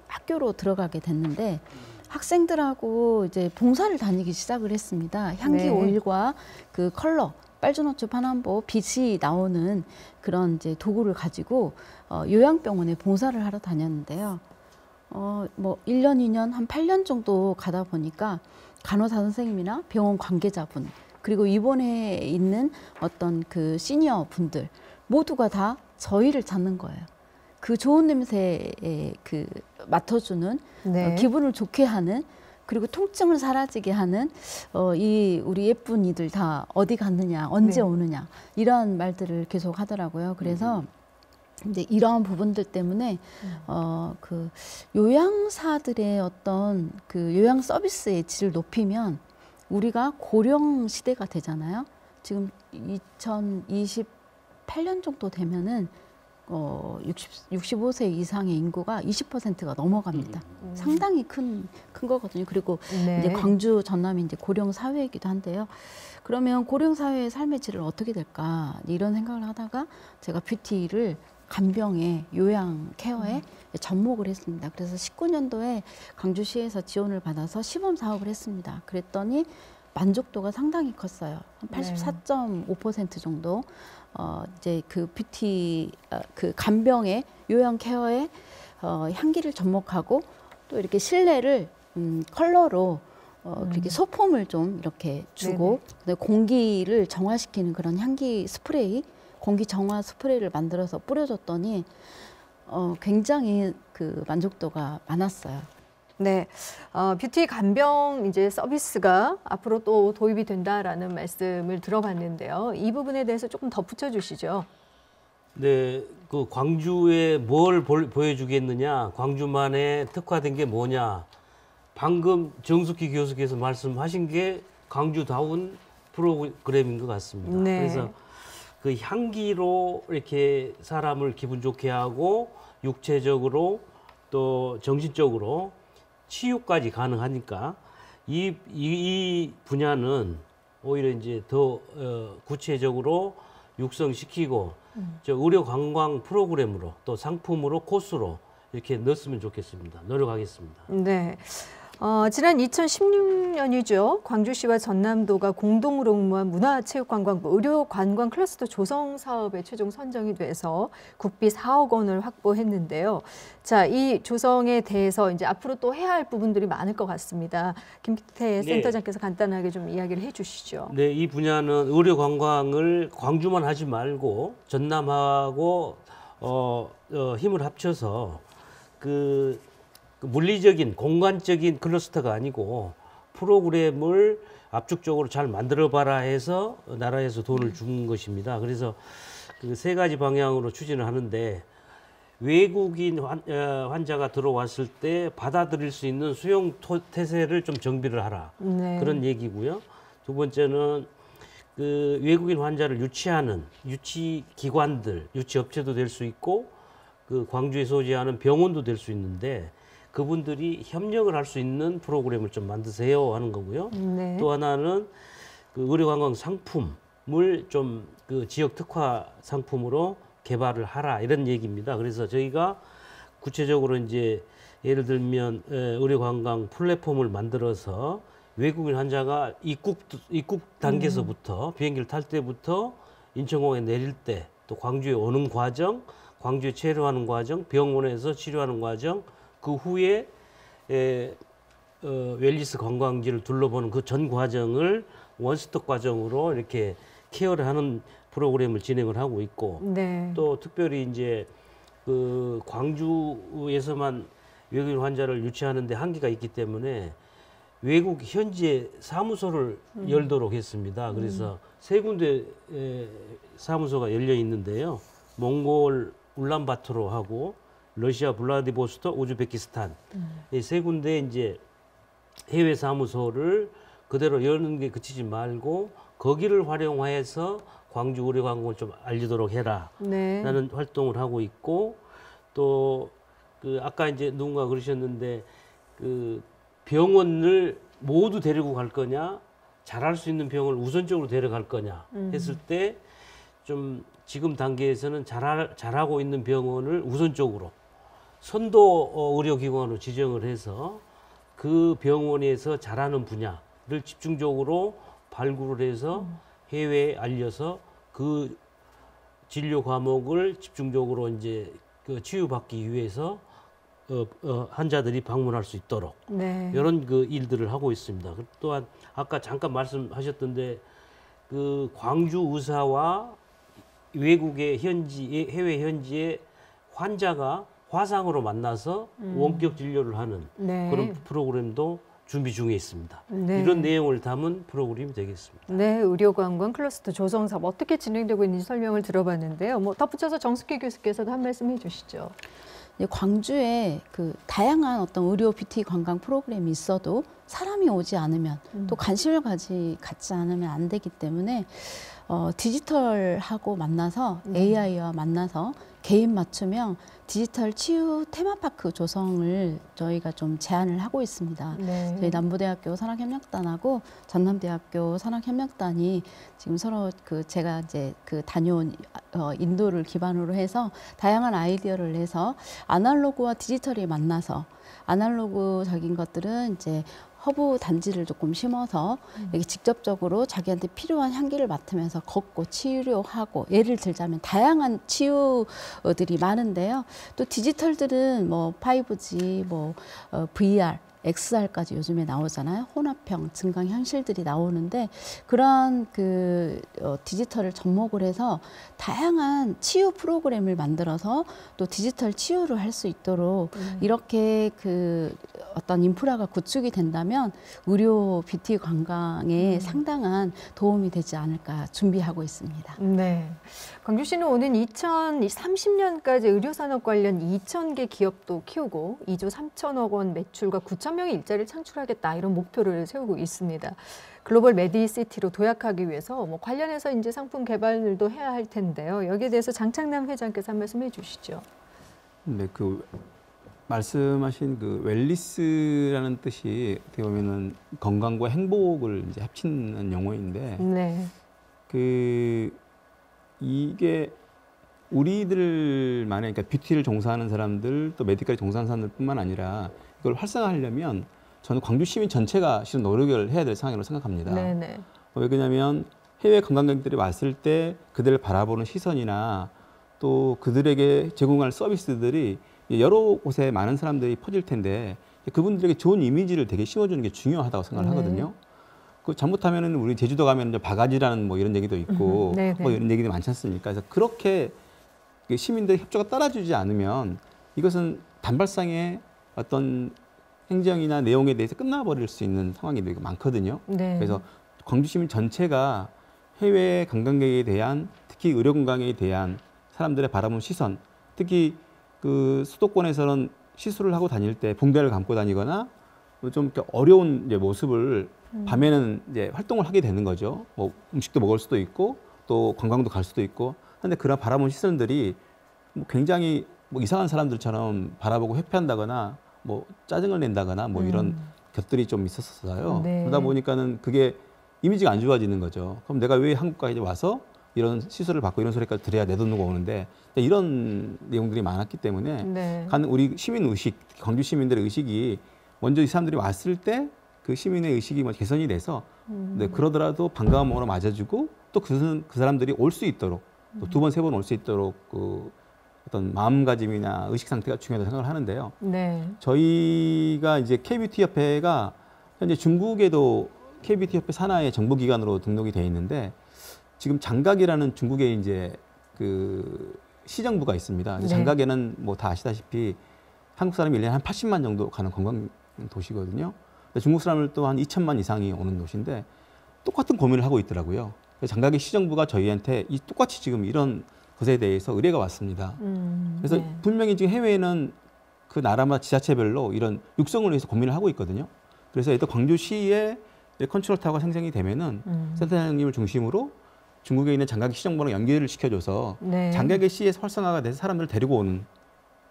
학교로 들어가게 됐는데 학생들하고 이제 봉사를 다니기 시작을 했습니다. 향기 네. 오일과 그 컬러, 빨주노초 파남보, 빛이 나오는 그런 이제 도구를 가지고 요양병원에 봉사를 하러 다녔는데요. 뭐 1년, 2년, 한 8년 정도 가다 보니까 간호사 선생님이나 병원 관계자분, 그리고 입원해 있는 어떤 그 시니어 분들 모두가 다 저희를 찾는 거예요. 그 좋은 냄새에 맡아주는 네. 기분을 좋게 하는, 그리고 통증을 사라지게 하는 우리 예쁜 이들 다 어디 갔느냐, 언제 네. 오느냐, 이런 말들을 계속 하더라고요. 그래서 이제 이러한 부분들 때문에 요양사들의 어떤 요양 서비스의 질을 높이면 우리가 고령 시대가 되잖아요. 지금 2028년 정도 되면은 65세 이상의 인구가 20%가 넘어갑니다. 상당히 큰 거거든요. 그리고 네. 이제 광주, 전남이 이제 고령 사회이기도 한데요. 그러면 고령 사회의 삶의 질을 어떻게 될까, 이런 생각을 하다가 제가 뷰티를 간병의 요양 케어에 접목을 했습니다. 그래서 19년도에 광주시에서 지원을 받아서 시범 사업을 했습니다. 그랬더니 만족도가 상당히 컸어요. 한 84.5% 정도. 이제 뷰티, 간병의 요양 케어에 향기를 접목하고, 또 이렇게 실내를 컬러로 그렇게 소품을 좀 이렇게 주고, 공기를 정화시키는 그런 향기 스프레이, 공기 정화 스프레이를 만들어서 뿌려줬더니 굉장히 만족도가 많았어요. 네, 뷰티 간병 이제 서비스가 앞으로 또 도입이 된다라는 말씀을 들어봤는데요. 이 부분에 대해서 조금 덧붙여 주시죠. 네, 광주에 뭘 보여주겠느냐, 광주만의 특화된 게 뭐냐. 방금 정숙희 교수께서 말씀하신 게 광주다운 프로그램인 것 같습니다. 네. 그래서 그 향기로 이렇게 사람을 기분 좋게 하고 육체적으로 또 정신적으로 치유까지 가능하니까 이 분야는 오히려 이제 더 구체적으로 육성시키고 저 의료 관광 프로그램으로 또 상품으로 코스로 이렇게 넣었으면 좋겠습니다. 노력하겠습니다. 네. 지난 2016년이죠. 광주시와 전남도가 공동으로 응모한 문화체육관광부 의료관광 클러스터 조성 사업에 최종 선정이 돼서 국비 4억 원을 확보했는데요. 자, 이 조성에 대해서 이제 앞으로 또 해야 할 부분들이 많을 것 같습니다. 김기태 센터장께서 간단하게 좀 이야기를 해주시죠. 네, 이 분야는 의료관광을 광주만 하지 말고 전남하고 힘을 합쳐서 그 물리적인 공간적인 클러스터가 아니고 프로그램을 압축적으로 잘 만들어봐라 해서 나라에서 돈을 준 것입니다. 그래서 그 세 가지 방향으로 추진을 하는데 외국인 환자가 들어왔을 때 받아들일 수 있는 수용 태세를 좀 정비를 하라. 네. 그런 얘기고요. 두 번째는 그 외국인 환자를 유치하는 유치기관들, 유치업체도 될 수 있고 그 광주에 소재하는 병원도 될 수 있는데 그분들이 협력을 할 수 있는 프로그램을 좀 만드세요 하는 거고요. 네. 또 하나는 그 의료관광 상품을 좀 그 지역 특화 상품으로 개발을 하라 이런 얘기입니다. 그래서 저희가 구체적으로 이제 예를 들면 의료관광 플랫폼을 만들어서 외국인 환자가 입국 단계서부터 비행기를 탈 때부터 인천공항에 내릴 때 또 광주에 오는 과정, 광주에 체류하는 과정, 병원에서 치료하는 과정, 그 후에 웰니스 관광지를 둘러보는 그 전 과정을 원스톱 과정으로 이렇게 케어를 하는 프로그램을 진행을 하고 있고 네. 또 특별히 이제 그 광주에서만 외국인 환자를 유치하는데 한계가 있기 때문에 외국 현지에 사무소를 열도록 했습니다. 그래서 세 군데 사무소가 열려 있는데요. 몽골 울란바토르하고 러시아 블라디보스토크, 우즈베키스탄 이 세 군데 이제 해외 사무소를 그대로 여는 게 그치지 말고 거기를 활용해서 광주 의료관광을 좀 알리도록 해라. 네. 라는 활동을 하고 있고 또 그 아까 이제 누군가 그러셨는데 그 병원을 모두 데리고 갈 거냐, 잘할 수 있는 병원을 우선적으로 데려갈 거냐 했을 때 좀 지금 단계에서는 잘하고 있는 병원을 우선적으로 선도 의료기관으로 지정을 해서 그 병원에서 잘하는 분야를 집중적으로 발굴을 해서 해외에 알려서 그 진료 과목을 집중적으로 이제 그 치유받기 위해서 환자들이 방문할 수 있도록 네. 이런 그 일들을 하고 있습니다. 또한 아까 잠깐 말씀하셨던데 그 광주 의사와 외국의 해외 현지의 환자가 화상으로 만나서 원격 진료를 하는 네. 그런 프로그램도 준비 중에 있습니다. 네. 이런 내용을 담은 프로그램이 되겠습니다. 네, 의료관광 클러스터 조성 사업 어떻게 진행되고 있는지 설명을 들어봤는데요. 뭐 덧붙여서 정숙희 교수께서도 한 말씀 해주시죠. 광주에 그 다양한 어떤 의료 뷰티 관광 프로그램이 있어도 사람이 오지 않으면 또 관심을 갖지 않으면 안 되기 때문에 디지털하고 만나서 AI와 만나서 개인 맞춤형 디지털 치유 테마파크 조성을 저희가 좀 제안을 하고 있습니다. 네. 저희 남부대학교 산학협력단하고 전남대학교 산학협력단이 지금 서로 그 제가 이제 그 다녀온 인도를 기반으로 해서 다양한 아이디어를 내서 아날로그와 디지털이 만나서 아날로그적인 것들은 이제 허브 단지를 조금 심어서 이렇게 직접적으로 자기한테 필요한 향기를 맡으면서 걷고 치료하고 예를 들자면 다양한 치유들이 많은데요. 또 디지털들은 뭐 5G, 뭐 VR, XR까지 요즘에 나오잖아요. 혼합형 증강현실들이 나오는데 그런 그 디지털을 접목을 해서 다양한 치유 프로그램을 만들어서 또 디지털 치유를 할 수 있도록 이렇게 그 어떤 인프라가 구축이 된다면 의료 뷰티 관광에 상당한 도움이 되지 않을까 준비하고 있습니다. 네. 광주시는 오는 2030년까지 의료산업 관련 2,000개 기업도 키우고 2조 3천억 원 매출과 9천 명의 일자리를 창출하겠다 이런 목표를 세우고 있습니다. 글로벌 메디시티로 도약하기 위해서 뭐 관련해서 이제 상품 개발도 해야 할 텐데요. 여기에 대해서 장창남 회장께서 한 말씀 해주시죠. 네, 그 말씀하신 그 웰니스라는 뜻이 어떻게 보면은 건강과 행복을 이제 합치는 용어인데, 네. 그 이게 우리들만의 그러니까 뷰티를 종사하는 사람들 또 메디컬에 종사하는 사람들뿐만 아니라 이걸 활성화하려면 저는 광주 시민 전체가 실은 노력을 해야 될 상황이라고 생각합니다. 네네. 왜 그러냐면 해외 관광객들이 왔을 때 그들을 바라보는 시선이나 또 그들에게 제공할 서비스들이 여러 곳에 많은 사람들이 퍼질 텐데 그분들에게 좋은 이미지를 되게 심어주는 게 중요하다고 생각을 하거든요. 그 잘못하면은 우리 제주도 가면 바가지라는 뭐 이런 얘기도 있고 뭐 이런 얘기도 많지 않습니까? 그래서 그렇게 시민들의 협조가 따라주지 않으면 이것은 단발성의 어떤 행정이나 내용에 대해서 끝나버릴 수 있는 상황이 되게 많거든요. 네. 그래서 광주 시민 전체가 해외 관광객에 대한 특히 의료 관광에 대한 사람들의 바라보는 시선, 특히 그 수도권에서는 시술을 하고 다닐 때 붕대를 감고 다니거나 좀 이렇게 어려운 이제 모습을 밤에는 이제 활동을 하게 되는 거죠. 뭐 음식도 먹을 수도 있고 또 관광도 갈 수도 있고. 그런데 그런 바라보는 시선들이 뭐 굉장히 뭐 이상한 사람들처럼 바라보고 회피한다거나 뭐 짜증을 낸다거나 뭐 이런 것들이 좀 있었어요. 네. 그러다 보니까는 그게 이미지가 안 좋아지는 거죠. 그럼 내가 왜 한국까지 와서 이런 시술을 받고 이런 소리까지 들어야 내 돈 내고 오는데 이런 내용들이 많았기 때문에 네. 우리 시민 의식, 광주 시민들의 의식이 먼저 이 사람들이 왔을 때 그 시민의 의식이 뭐 개선이 돼서 네, 그러더라도 반가운 마음으로 맞아주고 또 그 사람들이 올 수 있도록 또 두 번, 세 번 올 수 있도록 그 어떤 마음가짐이나 의식 상태가 중요하다고 생각을 하는데요. 네. 저희가 이제 KBT 협회가 현재 중국에도 KBT 협회 산하의 정부기관으로 등록이 되어 있는데 지금 장각이라는 중국에 이제 그 시정부가 있습니다. 네. 장각에는 뭐 다 아시다시피 한국 사람이 1년에 한 80만 정도 가는 관광 도시거든요. 중국 사람을 또 한 2천만 이상이 오는 도시인데 똑같은 고민을 하고 있더라고요. 장각의 시정부가 저희한테 똑같이 지금 이런 것에 대해서 의뢰가 왔습니다. 그래서 네. 분명히 지금 해외에는 그 나라마다 지자체별로 이런 육성을 위해서 고민을 하고 있거든요. 그래서 일단 광주시에 컨트롤 타워가 생성이 되면은 센터장님을 중심으로 중국에 있는 장각의 시정부랑 연결을 시켜줘서 네. 장각의 시에서 활성화가 돼서 사람들을 데리고 오는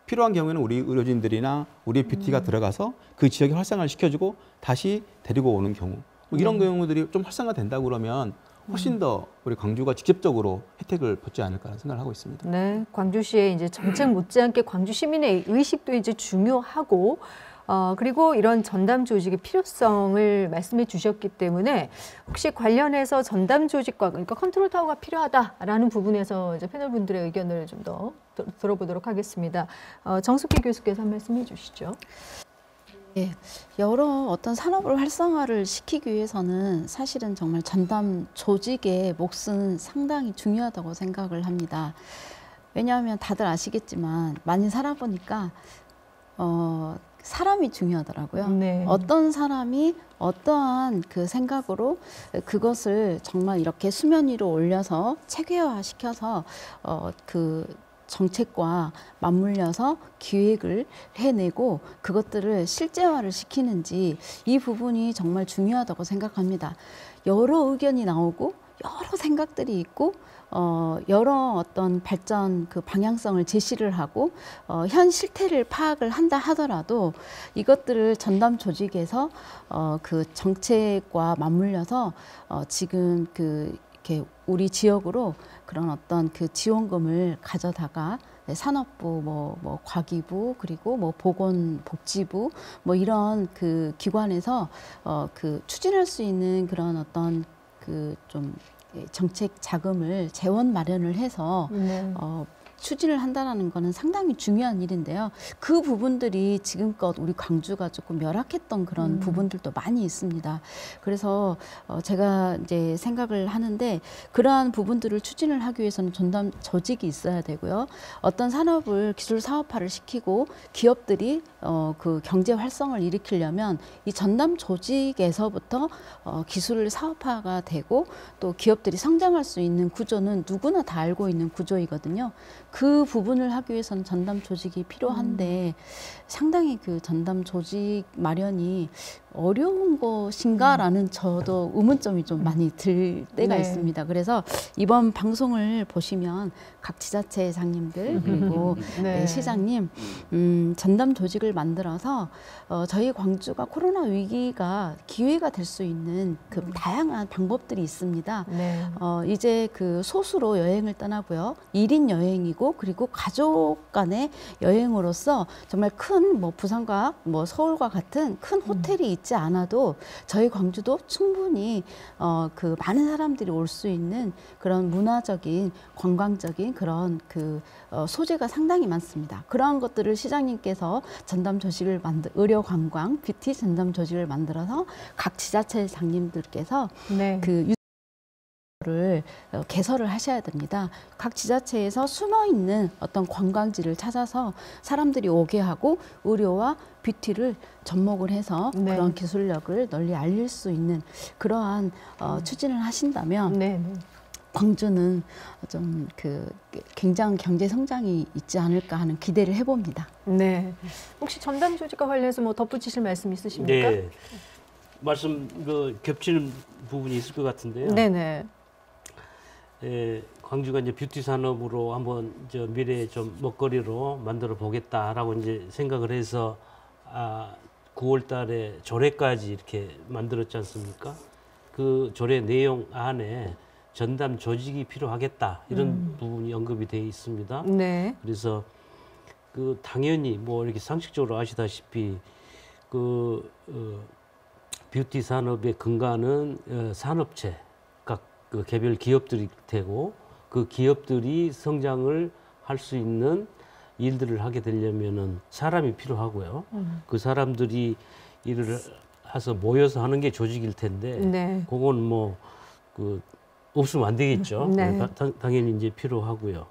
필요한 경우에는 우리 의료진들이나 우리 뷰티가 들어가서 그 지역에 활성화를 시켜주고 다시 데리고 오는 경우 뭐 이런 경우들이 좀 활성화된다고 그러면 훨씬 더 우리 광주가 직접적으로 혜택을 받지 않을까라는 생각을 하고 있습니다. 네, 광주시의 이제 정책 못지않게 광주 시민의 의식도 이제 중요하고, 그리고 이런 전담 조직의 필요성을 말씀해 주셨기 때문에 혹시 관련해서 전담 조직과 그러니까 컨트롤 타워가 필요하다라는 부분에서 이제 패널 분들의 의견을 좀 더 들어보도록 하겠습니다. 정숙기 교수께서 한 말씀해 주시죠. 예, 여러 어떤 산업을 활성화를 시키기 위해서는 사실은 정말 전담 조직의 몫은 상당히 중요하다고 생각을 합니다. 왜냐하면 다들 아시겠지만 많이 살아보니까 사람이 중요하더라고요. 네. 어떤 사람이 어떠한 그 생각으로 그것을 정말 이렇게 수면 위로 올려서 체계화시켜서 그 정책과 맞물려서 기획을 해내고 그것들을 실제화를 시키는지 이 부분이 정말 중요하다고 생각합니다. 여러 의견이 나오고 여러 생각들이 있고 여러 어떤 발전 그 방향성을 제시를 하고 현 실태를 파악을 한다 하더라도 이것들을 전담 조직에서 그 정책과 맞물려서 지금 그 이렇게 우리 지역으로 그런 어떤 그 지원금을 가져다가 산업부, 뭐 과기부 그리고 뭐 보건복지부 뭐 이런 그 기관에서 그 추진할 수 있는 그런 어떤 그 좀 정책 자금을 재원 마련을 해서 추진을 한다는 거는 상당히 중요한 일인데요. 그 부분들이 지금껏 우리 광주가 조금 열악했던 그런 부분들도 많이 있습니다. 그래서 제가 이제 생각을 하는데 그러한 부분들을 추진을 하기 위해서는 전담 조직이 있어야 되고요. 어떤 산업을 기술 사업화를 시키고 기업들이 그 경제 활성을 일으키려면 이 전담 조직에서부터 기술 사업화가 되고 또 기업들이 성장할 수 있는 구조는 누구나 다 알고 있는 구조이거든요. 그 부분을 하기 위해서는 전담 조직이 필요한데 상당히 그 전담 조직 마련이 어려운 것인가라는 저도 의문점이 좀 많이 들 때가 있습니다. 그래서 이번 방송을 보시면 각 지자체장님들 그리고 네. 시장님 전담 조직을 만들어서 저희 광주가 코로나 위기가 기회가 될 수 있는 그 다양한 방법들이 있습니다. 네. 이제 그 소수로 여행을 떠나고요. 1인 여행이고 그리고 가족 간의 여행으로서 정말 큰 뭐 부산과 뭐 서울과 같은 큰 호텔이 있지 않아도 저희 광주도 충분히 그 많은 사람들이 올 수 있는 그런 문화적인 관광적인 그런 그 소재가 상당히 많습니다. 그러한 것들을 시장님께서 전담 조직을 의료 관광 뷰티 전담 조직을 만들어서 각 지자체장님들께서 네. 그 를 개설을 하셔야 됩니다. 각 지자체에서 숨어 있는 어떤 관광지를 찾아서 사람들이 오게 하고 의료와 뷰티를 접목을 해서 네. 그런 기술력을 널리 알릴 수 있는 그러한 추진을 하신다면 네. 네. 광주는 좀 그 굉장한 경제 성장이 있지 않을까 하는 기대를 해봅니다. 네. 혹시 전담 조직과 관련해서 뭐 덧붙이실 말씀 있으십니까? 네. 말씀 겹치는 부분이 있을 것 같은데요. 네네. 광주가 이제 뷰티 산업으로 한번 미래에 좀 먹거리로 만들어 보겠다라고 이제 생각을 해서 9월 달에 조례까지 이렇게 만들었지 않습니까? 그 조례 내용 안에 전담 조직이 필요하겠다 이런 부분이 언급이 되어 있습니다. 네. 그래서 그 당연히 뭐 이렇게 상식적으로 아시다시피 뷰티 산업의 근간은 산업체 그 개별 기업들이 되고 그 기업들이 성장을 할 수 있는 일들을 하게 되려면은 사람이 필요하고요. 그 사람들이 일을 해서 모여서 하는 게 조직일 텐데 네. 그건 뭐 없으면 안 되겠죠. 네. 당연히 이제 필요하고요.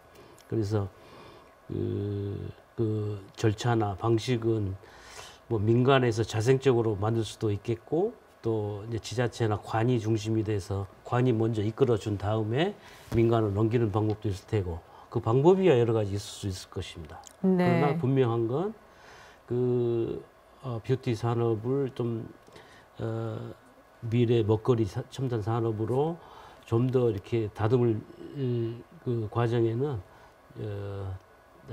그래서 그 절차나 방식은 뭐 민간에서 자생적으로 만들 수도 있겠고 또 이제 지자체나 관이 중심이 돼서 관이 먼저 이끌어준 다음에 민간을 넘기는 방법도 있을 테고 그 방법이야 여러 가지 있을 수 있을 것입니다. 네. 그러나 분명한 건 뷰티 산업을 좀 미래 먹거리 첨단 산업으로 좀 더 이렇게 다듬을 그 과정에는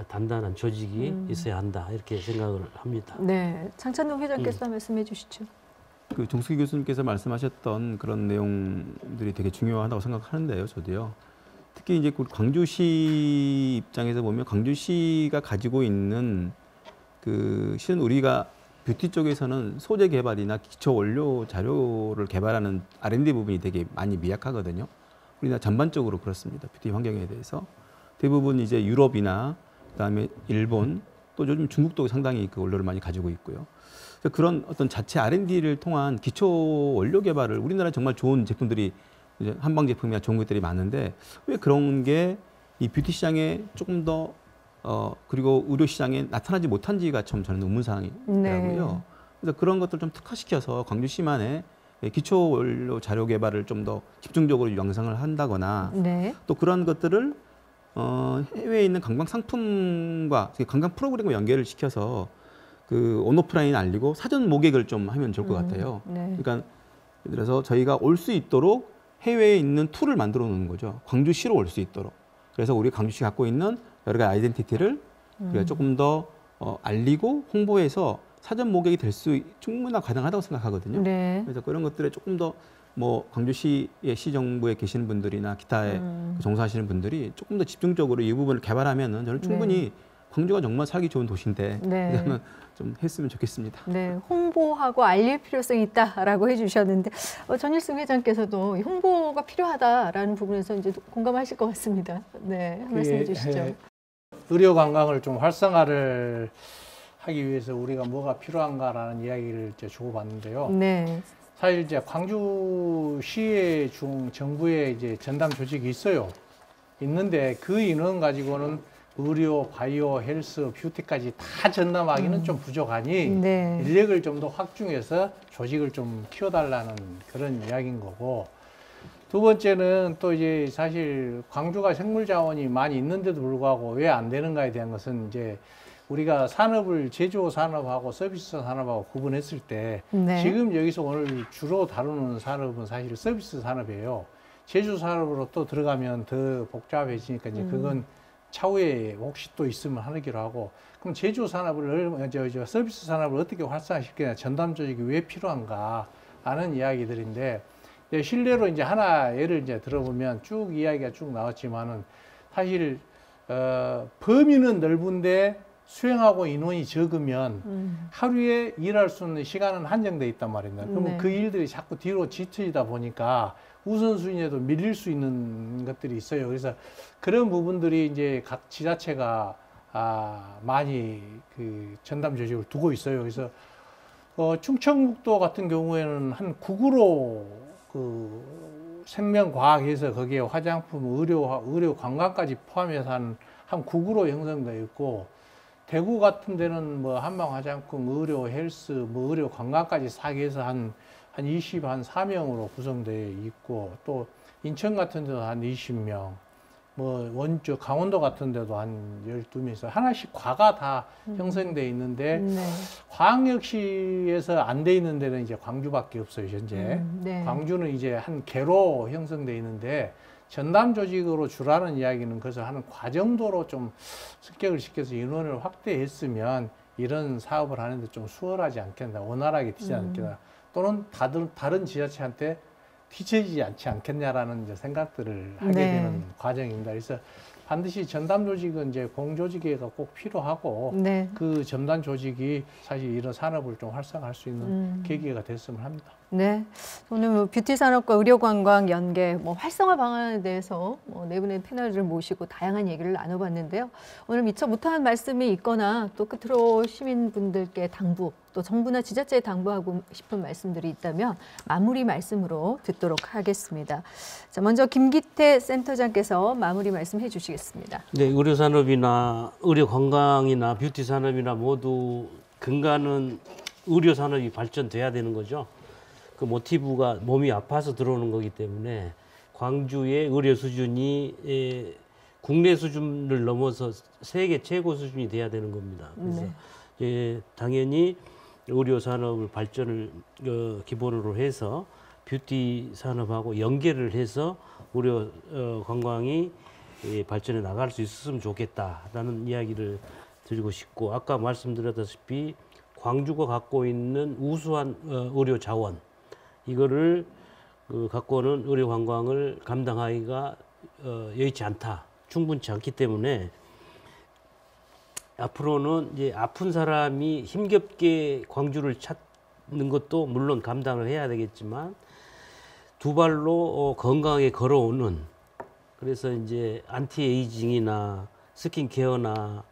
단단한 조직이 있어야 한다 이렇게 생각을 합니다. 네. 장찬동 회장께서 말씀해 주시죠. 그 정수기 교수님께서 말씀하셨던 그런 내용들이 되게 중요하다고 생각하는데요, 저도요. 특히 이제 광주시 입장에서 보면 광주시가 가지고 있는 실은 우리가 뷰티 쪽에서는 소재 개발이나 기초 원료 자료를 개발하는 R&D 부분이 되게 많이 미약하거든요. 우리나라 전반적으로 그렇습니다. 뷰티 환경에 대해서 대부분 이제 유럽이나 그다음에 일본 또 요즘 중국도 상당히 그 원료를 많이 가지고 있고요. 그런 어떤 자체 R&D를 통한 기초 원료 개발을 우리나라에 정말 좋은 제품들이 이제 한방 제품이나 좋은 것들이 많은데 왜 그런 게 이 뷰티 시장에 조금 더 그리고 의료 시장에 나타나지 못한지가 참 저는 의문사항이더라고요. 네. 그래서 그런 것들 좀 특화시켜서 광주시만의 기초 원료 자료 개발을 좀 더 집중적으로 양성을 한다거나 네. 또 그런 것들을 해외에 있는 관광 상품과 관광 프로그램과 연계를 시켜서 그 온오프라인 알리고 사전 모객을 좀 하면 좋을 것 같아요. 네. 그러니까 예를 들어서 저희가 올 수 있도록 해외에 있는 툴을 만들어 놓는 거죠. 광주시로 올 수 있도록. 그래서 우리 광주시 갖고 있는 여러 가지 아이덴티티를 우리가 조금 더 알리고 홍보해서 사전 모객이 될 수 충분히 가능하다고 생각하거든요. 네. 그래서 그런 것들에 조금 더 뭐 광주시의 시정부에 계시는 분들이나 기타에 종사하시는 분들이 조금 더 집중적으로 이 부분을 개발하면은 저는 충분히 광주가 정말 살기 좋은 도시인데 네. 그러면 좀 했으면 좋겠습니다. 네, 홍보하고 알릴 필요성이 있다라고 해주셨는데 전일승 회장께서도 홍보가 필요하다라는 부분에서 이제 공감하실 것 같습니다. 네, 말씀해 주시죠. 의료 관광을 좀 활성화를 하기 위해서 우리가 뭐가 필요한가라는 이야기를 이제 주고받는데요. 네. 사실 이제 광주시의 정부의 이제 전담 조직이 있어요. 있는데 그 인원 가지고는 의료, 바이오, 헬스, 뷰티까지 다 전담하기는 좀 부족하니 네. 인력을 좀 더 확충해서 조직을 좀 키워달라는 그런 이야기인 거고, 두 번째는 또 이제 사실 광주가 생물 자원이 많이 있는데도 불구하고 왜 안 되는가에 대한 것은 이제 우리가 산업을 제조 산업하고 서비스 산업하고 구분했을 때 네. 지금 여기서 오늘 주로 다루는 산업은 사실 서비스 산업이에요. 제조 산업으로 또 들어가면 더 복잡해지니까 이제 그건 차후에 혹시 또 있으면 하기로 하고, 그럼 제조 산업을 서비스 산업을 어떻게 활성화시키냐, 전담 조직이 왜 필요한가 하는 이야기들인데, 실례로 이제 하나 예를 이제 들어보면 쭉 이야기가 쭉 나왔지만은 사실 범위는 넓은데 수행하고 인원이 적으면 하루에 일할 수 있는 시간은 한정돼 있단 말입니다. 그러면 네. 그 일들이 자꾸 뒤로 뒤처지다 보니까 우선순위에도 밀릴 수 있는 것들이 있어요. 그래서 그런 부분들이 이제 각 지자체가 많이 그 전담 조직을 두고 있어요. 그래서 충청북도 같은 경우에는 한 9구로 그 생명과학에서 거기에 화장품, 의료 관광까지 포함해서 한 9구로 형성되어 있고, 대구 같은 데는 뭐 한방 화장품, 의료, 헬스, 뭐 의료 관광까지 사기해서 한 24명으로 구성되어 있고, 또 인천 같은 데도 한 20명, 뭐 원주 강원도 같은 데도 한 12명에서 하나씩 과가 다 형성되어 있는데, 네. 광역시에서 안 돼 있는 데는 이제 광주밖에 없어요, 현재. 네. 광주는 이제 한 개로 형성되어 있는데, 전담 조직으로 주라는 이야기는 그래서 하는 과정도로 좀 습격을 시켜서 인원을 확대했으면 이런 사업을 하는데 좀 수월하지 않겠나, 원활하게 되지 않겠나, 또는 다른 지자체한테 뒤처지지 않지 않겠냐라는 이제 생각들을 하게 네. 되는 과정입니다. 그래서 반드시 전담 조직은 이제 공조직회가 꼭 필요하고, 네. 그 전담 조직이 사실 이런 산업을 좀 활성화할 수 있는 계기가 됐으면 합니다. 네, 오늘 뭐 뷰티 산업과 의료 관광 연계, 뭐 활성화 방안에 대해서 네 분의 패널을 모시고 다양한 얘기를 나눠봤는데요. 오늘 미처 못한 말씀이 있거나 또 끝으로 시민분들께 당부, 또 정부나 지자체에 당부하고 싶은 말씀들이 있다면 마무리 말씀으로 듣도록 하겠습니다. 자, 먼저 김기태 센터장께서 마무리 말씀해 주시겠습니다. 네, 의료 산업이나 의료 관광이나 뷰티 산업이나 모두 근간은 의료 산업이 발전돼야 되는 거죠. 그 모티브가 몸이 아파서 들어오는 거기 때문에 광주의 의료 수준이 국내 수준을 넘어서 세계 최고 수준이 돼야 되는 겁니다. 그래서 당연히 의료 산업을 발전을 기본으로 해서 뷰티 산업하고 연계를 해서 의료 관광이 발전해 나갈 수 있었으면 좋겠다라는 이야기를 드리고 싶고, 아까 말씀드렸다시피 광주가 갖고 있는 우수한 의료 자원, 이거를 갖고 오는 의료 관광을 감당하기가 여의치 않다, 충분치 않기 때문에 앞으로는 이제 아픈 사람이 힘겹게 광주를 찾는 것도 물론 감당을 해야 되겠지만, 두 발로 건강하게 걸어오는, 그래서 이제 안티에이징이나 스킨케어나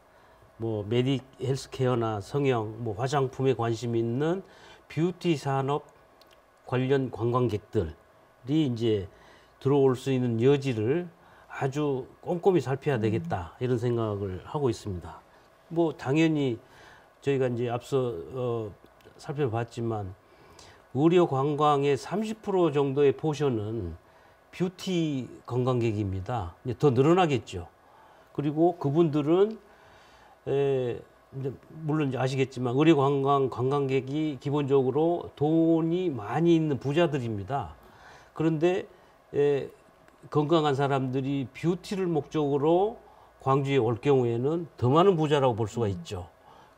뭐 메디 헬스케어나 성형, 뭐 화장품에 관심 있는 뷰티 산업 관련 관광객들이 이제 들어올 수 있는 여지를 아주 꼼꼼히 살펴야 되겠다, 이런 생각을 하고 있습니다. 뭐 당연히 저희가 이제 앞서 살펴봤지만 의료 관광의 30% 정도의 포션은 뷰티 관광객입니다. 이제 더 늘어나겠죠. 그리고 그분들은 물론 이제 아시겠지만 의료 관광객이 기본적으로 돈이 많이 있는 부자들입니다. 그런데 건강한 사람들이 뷰티를 목적으로 광주에 올 경우에는 더 많은 부자라고 볼 수가 있죠.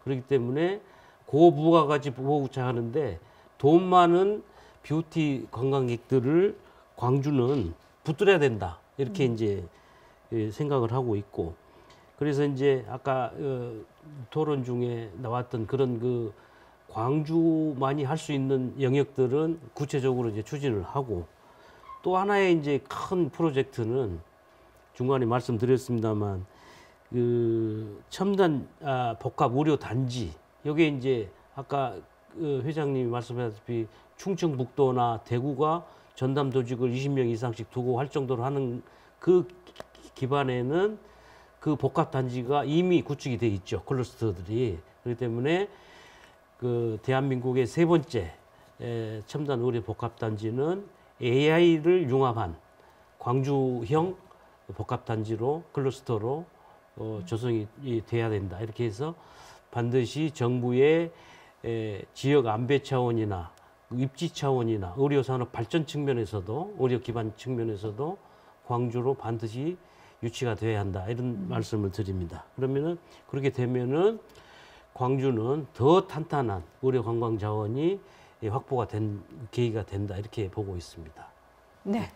그렇기 때문에 고부가가치 보호구차 하는데 돈 많은 뷰티 관광객들을 광주는 붙들어야 된다, 이렇게 이제 생각을 하고 있고, 그래서 이제 아까 토론 중에 나왔던 그런 그 광주만이 할 수 있는 영역들은 구체적으로 이제 추진을 하고, 또 하나의 이제 큰 프로젝트는 중간에 말씀드렸습니다만 그 첨단 복합 의료 단지, 여기에 이제 아까 회장님이 말씀하셨다시피 충청북도나 대구가 전담 조직을 20명 이상씩 두고 할 정도로 하는 그 기반에는 그 복합 단지가 이미 구축이 돼 있죠, 클러스터들이. 그렇기 때문에 그 대한민국의 세 번째 첨단 의료 복합 단지는 AI를 융합한 광주형 복합 단지로 클러스터로 조성이 돼야 된다, 이렇게 해서 반드시 정부의 지역 안배 차원이나 입지 차원이나 의료 산업 발전 측면에서도, 의료 기반 측면에서도 광주로 반드시 유치가 돼야 한다 이런 말씀을 드립니다. 그러면은 그렇게 되면은 광주는 더 탄탄한 의료 관광 자원이 확보가 된 계기가 된다 이렇게 보고 있습니다. 네,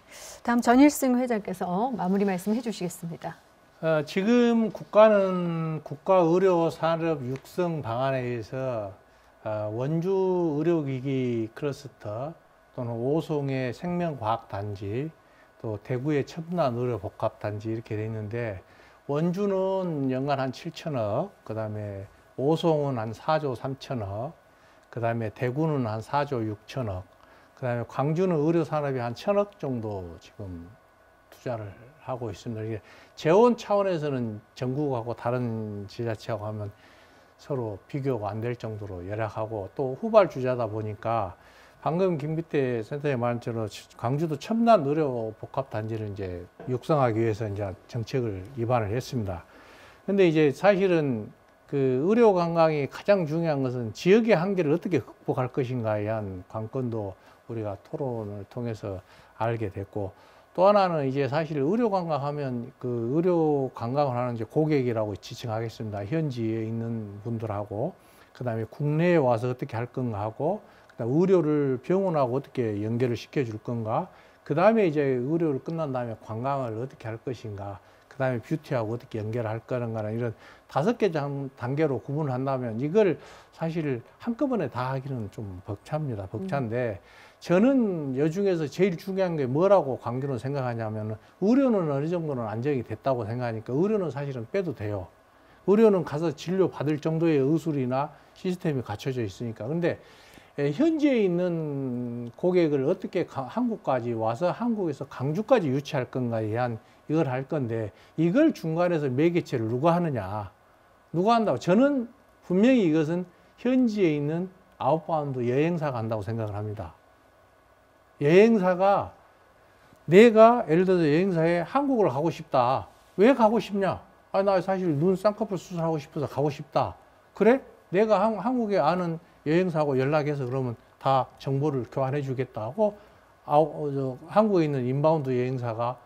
다음 전일승 회장께서 마무리 말씀해 주시겠습니다. 지금 국가는 국가의료산업 육성 방안에 의해서 원주 의료기기 클러스터 또는 오송의 생명과학단지 또 대구의 첨단의료복합단지 이렇게 돼 있는데 원주는 연간 한 7천억, 그 다음에 오송은 한 4조 3천억, 그 다음에 대구는 한 4조 6천억, 그 다음에 광주는 의료산업이 한 1,000억 정도 지금 투자를 하고 있습니다. 이게 재원 차원에서는 전국하고 다른 지자체하고 하면 서로 비교가 안 될 정도로 열악하고 또 후발주자다 보니까 방금 김기태 센터장님 말처럼 광주도 첨단 의료 복합 단지를 이제 육성하기 위해서 이제 정책을 입안을 했습니다. 근데 이제 사실은 그 의료 관광이 가장 중요한 것은 지역의 한계를 어떻게 극복할 것인가에 대한 관건도 우리가 토론을 통해서 알게 됐고 또 하나는 이제 사실 의료 관광하면 그 의료 관광을 하는 이제 고객이라고 지칭하겠습니다. 현지에 있는 분들하고 그다음에 국내에 와서 어떻게 할 건가 하고 그다음에 의료를 병원하고 어떻게 연결을 시켜줄 건가 그다음에 이제 의료를 끝난 다음에 관광을 어떻게 할 것인가 그다음에 뷰티하고 어떻게 연결할 건가라는 이런 5개 단계로 구분을 한다면 이걸 사실 한꺼번에 다 하기는 좀 벅찹니다. 벅찬데 저는 여중에서 제일 중요한 게 뭐라고 광주는 생각하냐면 의료는 어느 정도는 안정이 됐다고 생각하니까 의료는 사실은 빼도 돼요. 의료는 가서 진료 받을 정도의 의술이나 시스템이 갖춰져 있으니까. 근데 현지에 있는 고객을 어떻게 한국까지 와서 한국에서 광주까지 유치할 건가에 대한 이걸 할 건데 이걸 중간에서 매개체를 누가 하느냐. 누가 한다고. 저는 분명히 이것은 현지에 있는 아웃바운드 여행사가 한다고 생각을 합니다. 여행사가 내가 예를 들어서 여행사에 한국을 가고 싶다. 왜 가고 싶냐? 아, 나 사실 눈 쌍꺼풀 수술하고 싶어서 가고 싶다. 그래? 내가 한국에 아는 여행사하고 연락해서 그러면 다 정보를 교환해 주겠다 하고 한국에 있는 인바운드 여행사가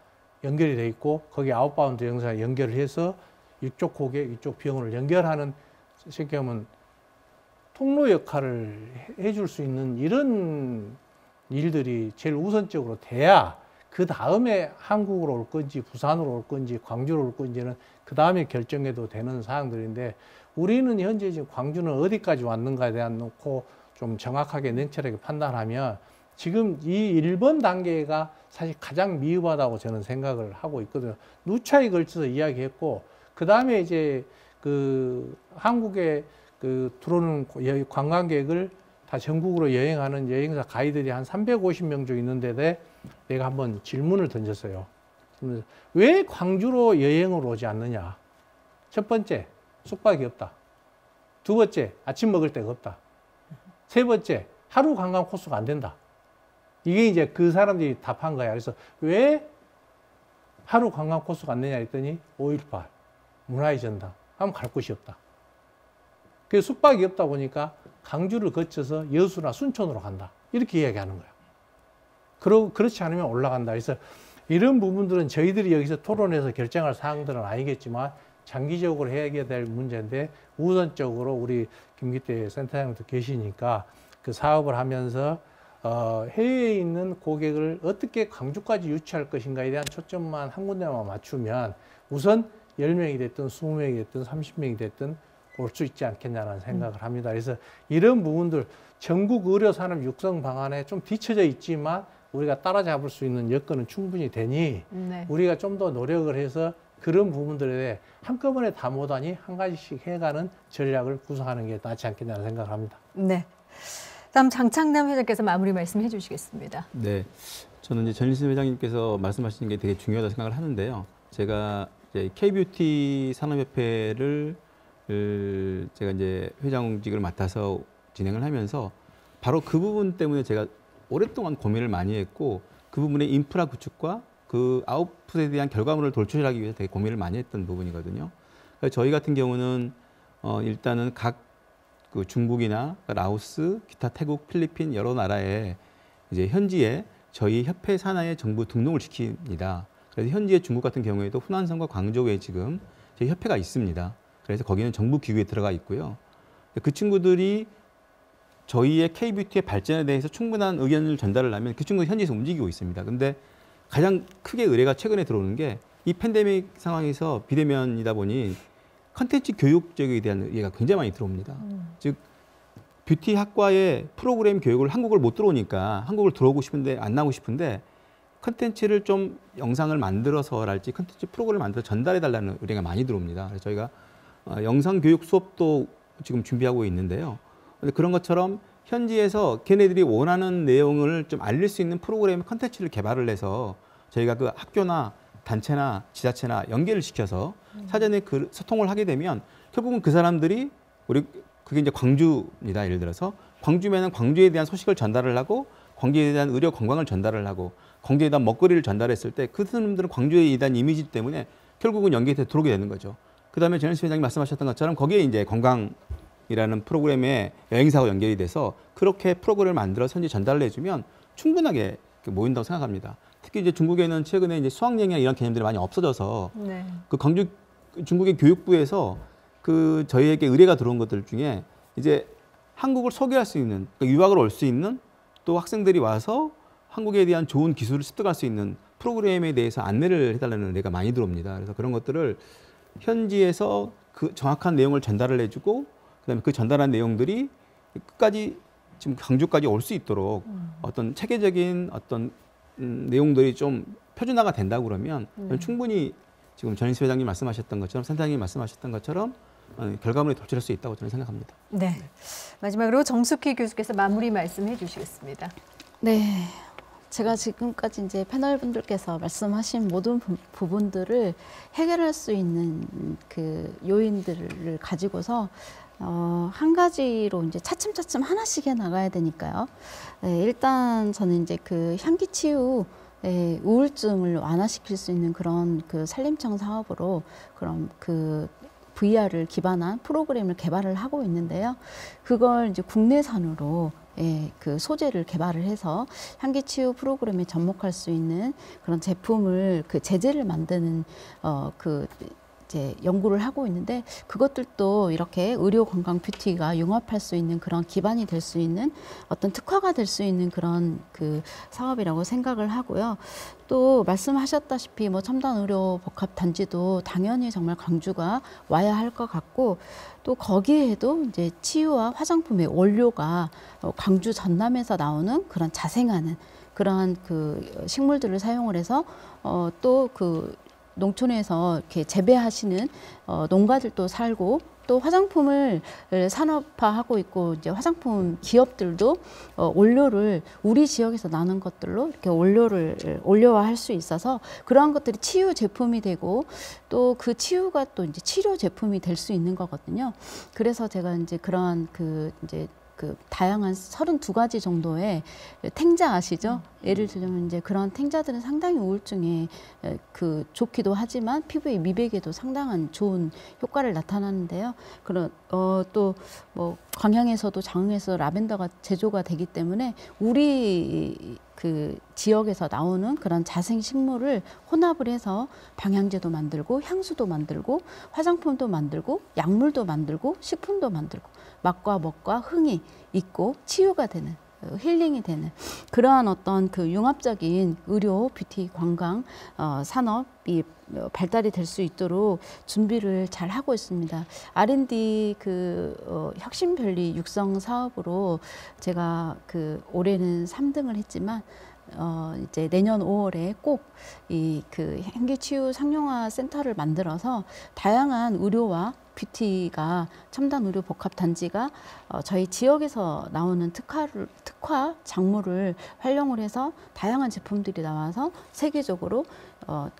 연결이 돼 있고 거기 아웃바운드 여행사에 연결을 해서 이쪽 고객, 이쪽 병원을 연결하는 쉽게 하면 통로 역할을 해줄 수 있는 이런 일들이 제일 우선적으로 돼야 그 다음에 한국으로 올 건지 부산으로 올 건지 광주로 올 건지는 그 다음에 결정해도 되는 사항들인데 우리는 현재 지금 광주는 어디까지 왔는가에 대한 놓고 좀 정확하게 냉철하게 판단하면 지금 이 1번 단계가 사실 가장 미흡하다고 저는 생각을 하고 있거든요. 누차에 걸쳐서 이야기했고 그 다음에 이제 그 한국에 그 들어오는 관광객을 다 전국으로 여행하는 여행사 가이드들이 한 350명 정도 있는데 내가 한번 질문을 던졌어요. 왜 광주로 여행을 오지 않느냐? 첫 번째, 숙박이 없다. 두 번째, 아침 먹을 데가 없다. 세 번째, 하루 관광 코스가 안 된다. 이게 이제 그 사람들이 답한 거야. 그래서 왜 하루 관광 코스가 안 되냐 했더니 5.18, 문화의 전당, 하면 갈 곳이 없다. 그래서 숙박이 없다 보니까 광주를 거쳐서 여수나 순천으로 간다. 이렇게 이야기하는 거야. 그렇지 않으면 올라간다. 그래서 이런 부분들은 저희들이 여기서 토론해서 결정할 사항들은 아니겠지만 장기적으로 해야 될 문제인데 우선적으로 우리 김기태 센터장님도 계시니까 그 사업을 하면서 해외에 있는 고객을 어떻게 광주까지 유치할 것인가에 대한 초점만 한 군데만 맞추면 우선 10명이 됐든 20명이 됐든 30명이 됐든 올 수 있지 않겠냐는 생각을 합니다. 그래서 이런 부분들 전국 의료산업 육성 방안에 좀 뒤쳐져 있지만 우리가 따라잡을 수 있는 여건은 충분히 되니 네. 우리가 좀 더 노력을 해서 그런 부분들에 대해 한꺼번에 다 못하니 한 가지씩 해가는 전략을 구성하는 게 낫지 않겠냐는 생각을 합니다. 네. 다음 장창남 회장께서 마무리 말씀해 주시겠습니다. 네, 저는 이제 전일승 회장님께서 말씀하신 게 되게 중요하다고 생각을 하는데요. 제가 이제 K뷰티 산업협회를 제가 이제 회장직을 맡아서 진행을 하면서 바로 그 부분 때문에 제가 오랫동안 고민을 많이 했고 그 부분의 인프라 구축과 그 아웃풋에 대한 결과물을 돌출하기 위해서 되게 고민을 많이 했던 부분이거든요. 그래서 저희 같은 경우는 일단은 각 그 중국이나 라오스, 기타 태국, 필리핀 여러 나라에 이제 현지에 저희 협회 산하에 정부 등록을 시킵니다. 그래서 현지의 중국 같은 경우에도 후난성과 광저우에 지금 저희 협회가 있습니다. 그래서 거기는 정부 기구에 들어가 있고요. 그 친구들이 저희의 K뷰티의 발전에 대해서 충분한 의견을 전달을 하면 그 친구가 현지에서 움직이고 있습니다. 근데 가장 크게 의뢰가 최근에 들어오는 게 이 팬데믹 상황에서 비대면이다 보니 컨텐츠 교육 쪽에 대한 의뢰가 굉장히 많이 들어옵니다. 즉 뷰티 학과의 프로그램 교육을 한국을 못 들어오니까 한국을 들어오고 싶은데 안 나오고 싶은데 컨텐츠를 좀 영상을 만들어서랄지 컨텐츠 프로그램을 만들어 전달해 달라는 의뢰가 많이 들어옵니다. 그래서 저희가 영상 교육 수업도 지금 준비하고 있는데요. 근데 그런 것처럼 현지에서 걔네들이 원하는 내용을 좀 알릴 수 있는 프로그램 컨텐츠를 개발을 해서 저희가 그 학교나 단체나 지자체나 연계를 시켜서 사전에 그 소통을 하게 되면 결국은 그 사람들이 그게 이제 광주입니다. 예를 들어서 광주면은 광주에 대한 소식을 전달을 하고 광주에 대한 의료 관광을 전달을 하고 광주에 대한 먹거리를 전달했을 때 그 사람들은 광주에 대한 이미지 때문에 결국은 연계해서 들어오게 되는 거죠. 그다음에 전현수 회장님 말씀하셨던 것처럼 거기에 이제 관광이라는 프로그램에 여행사와 연결이 돼서 그렇게 프로그램을 만들어서 현지 전달을 해주면 충분하게 모인다고 생각합니다. 특히 이제 중국에는 최근에 이제 수학여행이나 이런 개념들이 많이 없어져서 네. 그 광주 중국의 교육부에서 그 저희에게 의뢰가 들어온 것들 중에 이제 한국을 소개할 수 있는 그러니까 유학을 올 수 있는 또 학생들이 와서 한국에 대한 좋은 기술을 습득할 수 있는 프로그램에 대해서 안내를 해달라는 의뢰가 많이 들어옵니다. 그래서 그런 것들을 현지에서 그 정확한 내용을 전달을 해주고 그다음에 그 전달한 내용들이 끝까지 지금 광주까지 올 수 있도록 어떤 체계적인 어떤 내용들이 좀 표준화가 된다고 그러면 충분히 지금 전인수 회장님 말씀하셨던 것처럼 센터장님 말씀하셨던 것처럼 결과물이 도출할 수 있다고 저는 생각합니다. 네. 마지막으로 정숙희 교수께서 마무리 말씀해 주시겠습니다. 네. 제가 지금까지 이제 패널 분들께서 말씀하신 모든 부분들을 해결할 수 있는 그 요인들을 가지고서 한 가지로 이제 차츰차츰 하나씩 해 나가야 되니까요. 네, 일단 저는 이제 그 향기 치유 우울증을 완화시킬 수 있는 그런 그 산림청 사업으로 그런 그 VR을 기반한 프로그램을 개발을 하고 있는데요. 그걸 이제 국내산으로 그 소재를 개발을 해서 향기 치유 프로그램에 접목할 수 있는 그런 제품을 그 제재를 만드는 그 이제 연구를 하고 있는데 그것들도 이렇게 의료 건강 뷰티가 융합할 수 있는 그런 기반이 될 수 있는 어떤 특화가 될 수 있는 그런 그 사업이라고 생각을 하고요. 또 말씀하셨다시피 뭐 첨단 의료 복합 단지도 당연히 정말 광주가 와야 할 것 같고 또 거기에도 이제 치유와 화장품의 원료가 광주 전남에서 나오는 그런 자생하는 그러한 그 식물들을 사용을 해서 또 그 농촌에서 이렇게 재배하시는 농가들도 살고 또 화장품을 산업화하고 있고 이제 화장품 기업들도 원료를 우리 지역에서 나는 것들로 이렇게 원료화할 수 있어서 그러한 것들이 치유 제품이 되고 또 그 치유가 또 이제 치료 제품이 될 수 있는 거거든요. 그래서 제가 이제 그러한 그 이제 그 다양한 32가지 정도의 탱자 아시죠? 예를 들면 이제 그런 탱자들은 상당히 우울증에 그 좋기도 하지만 피부의 미백에도 상당한 좋은 효과를 나타나는데요. 그런 또 뭐 광양에서도 장흥에서 라벤더가 제조가 되기 때문에 우리 그 지역에서 나오는 그런 자생 식물을 혼합을 해서 방향제도 만들고 향수도 만들고 화장품도 만들고 약물도 만들고 식품도 만들고 맛과 먹과 흥이 있고 치유가 되는 힐링이 되는 그러한 어떤 그 융합적인 의료, 뷰티, 관광 산업이 발달이 될 수 있도록 준비를 잘 하고 있습니다. R&D 그 혁신별리 육성 사업으로 제가 그 올해는 3등을 했지만 이제 내년 5월에 꼭 이 그 향기치유 상용화 센터를 만들어서 다양한 의료와 뷰티가 첨단 의료 복합 단지가 저희 지역에서 나오는 특화 작물을 활용을 해서 다양한 제품들이 나와서 세계적으로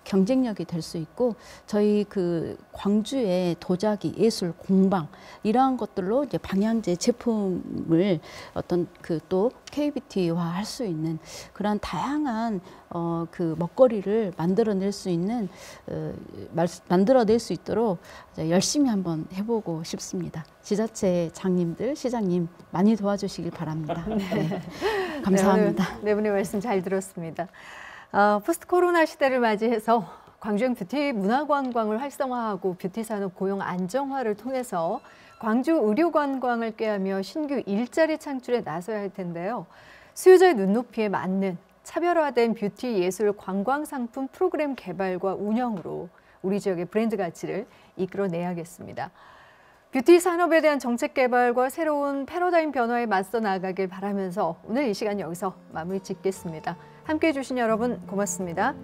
경쟁력이 될 수 있고 저희 그 광주의 도자기 예술 공방 이러한 것들로 이제 방향제 제품을 어떤 그 또 K뷰티화 할 수 있는 그런 다양한 그 먹거리를 만들어낼 수 있는 만들어낼 수 있도록 열심히 한번 해보고 싶습니다. 지자체 장님들, 시장님 많이 도와주시길 바랍니다. 네. 감사합니다. 네 분의 말씀 잘 들었습니다. 포스트 코로나 시대를 맞이해서 광주형 뷰티 문화관광을 활성화하고 뷰티 산업 고용 안정화를 통해서 광주 의료 관광을 꾀하며 신규 일자리 창출에 나서야 할 텐데요. 수요자의 눈높이에 맞는 차별화된 뷰티 예술 관광 상품 프로그램 개발과 운영으로 우리 지역의 브랜드 가치를 이끌어내야겠습니다. 뷰티 산업에 대한 정책 개발과 새로운 패러다임 변화에 맞서 나가길 바라면서 오늘 이 시간 여기서 마무리 짓겠습니다. 함께해 주신 여러분 고맙습니다.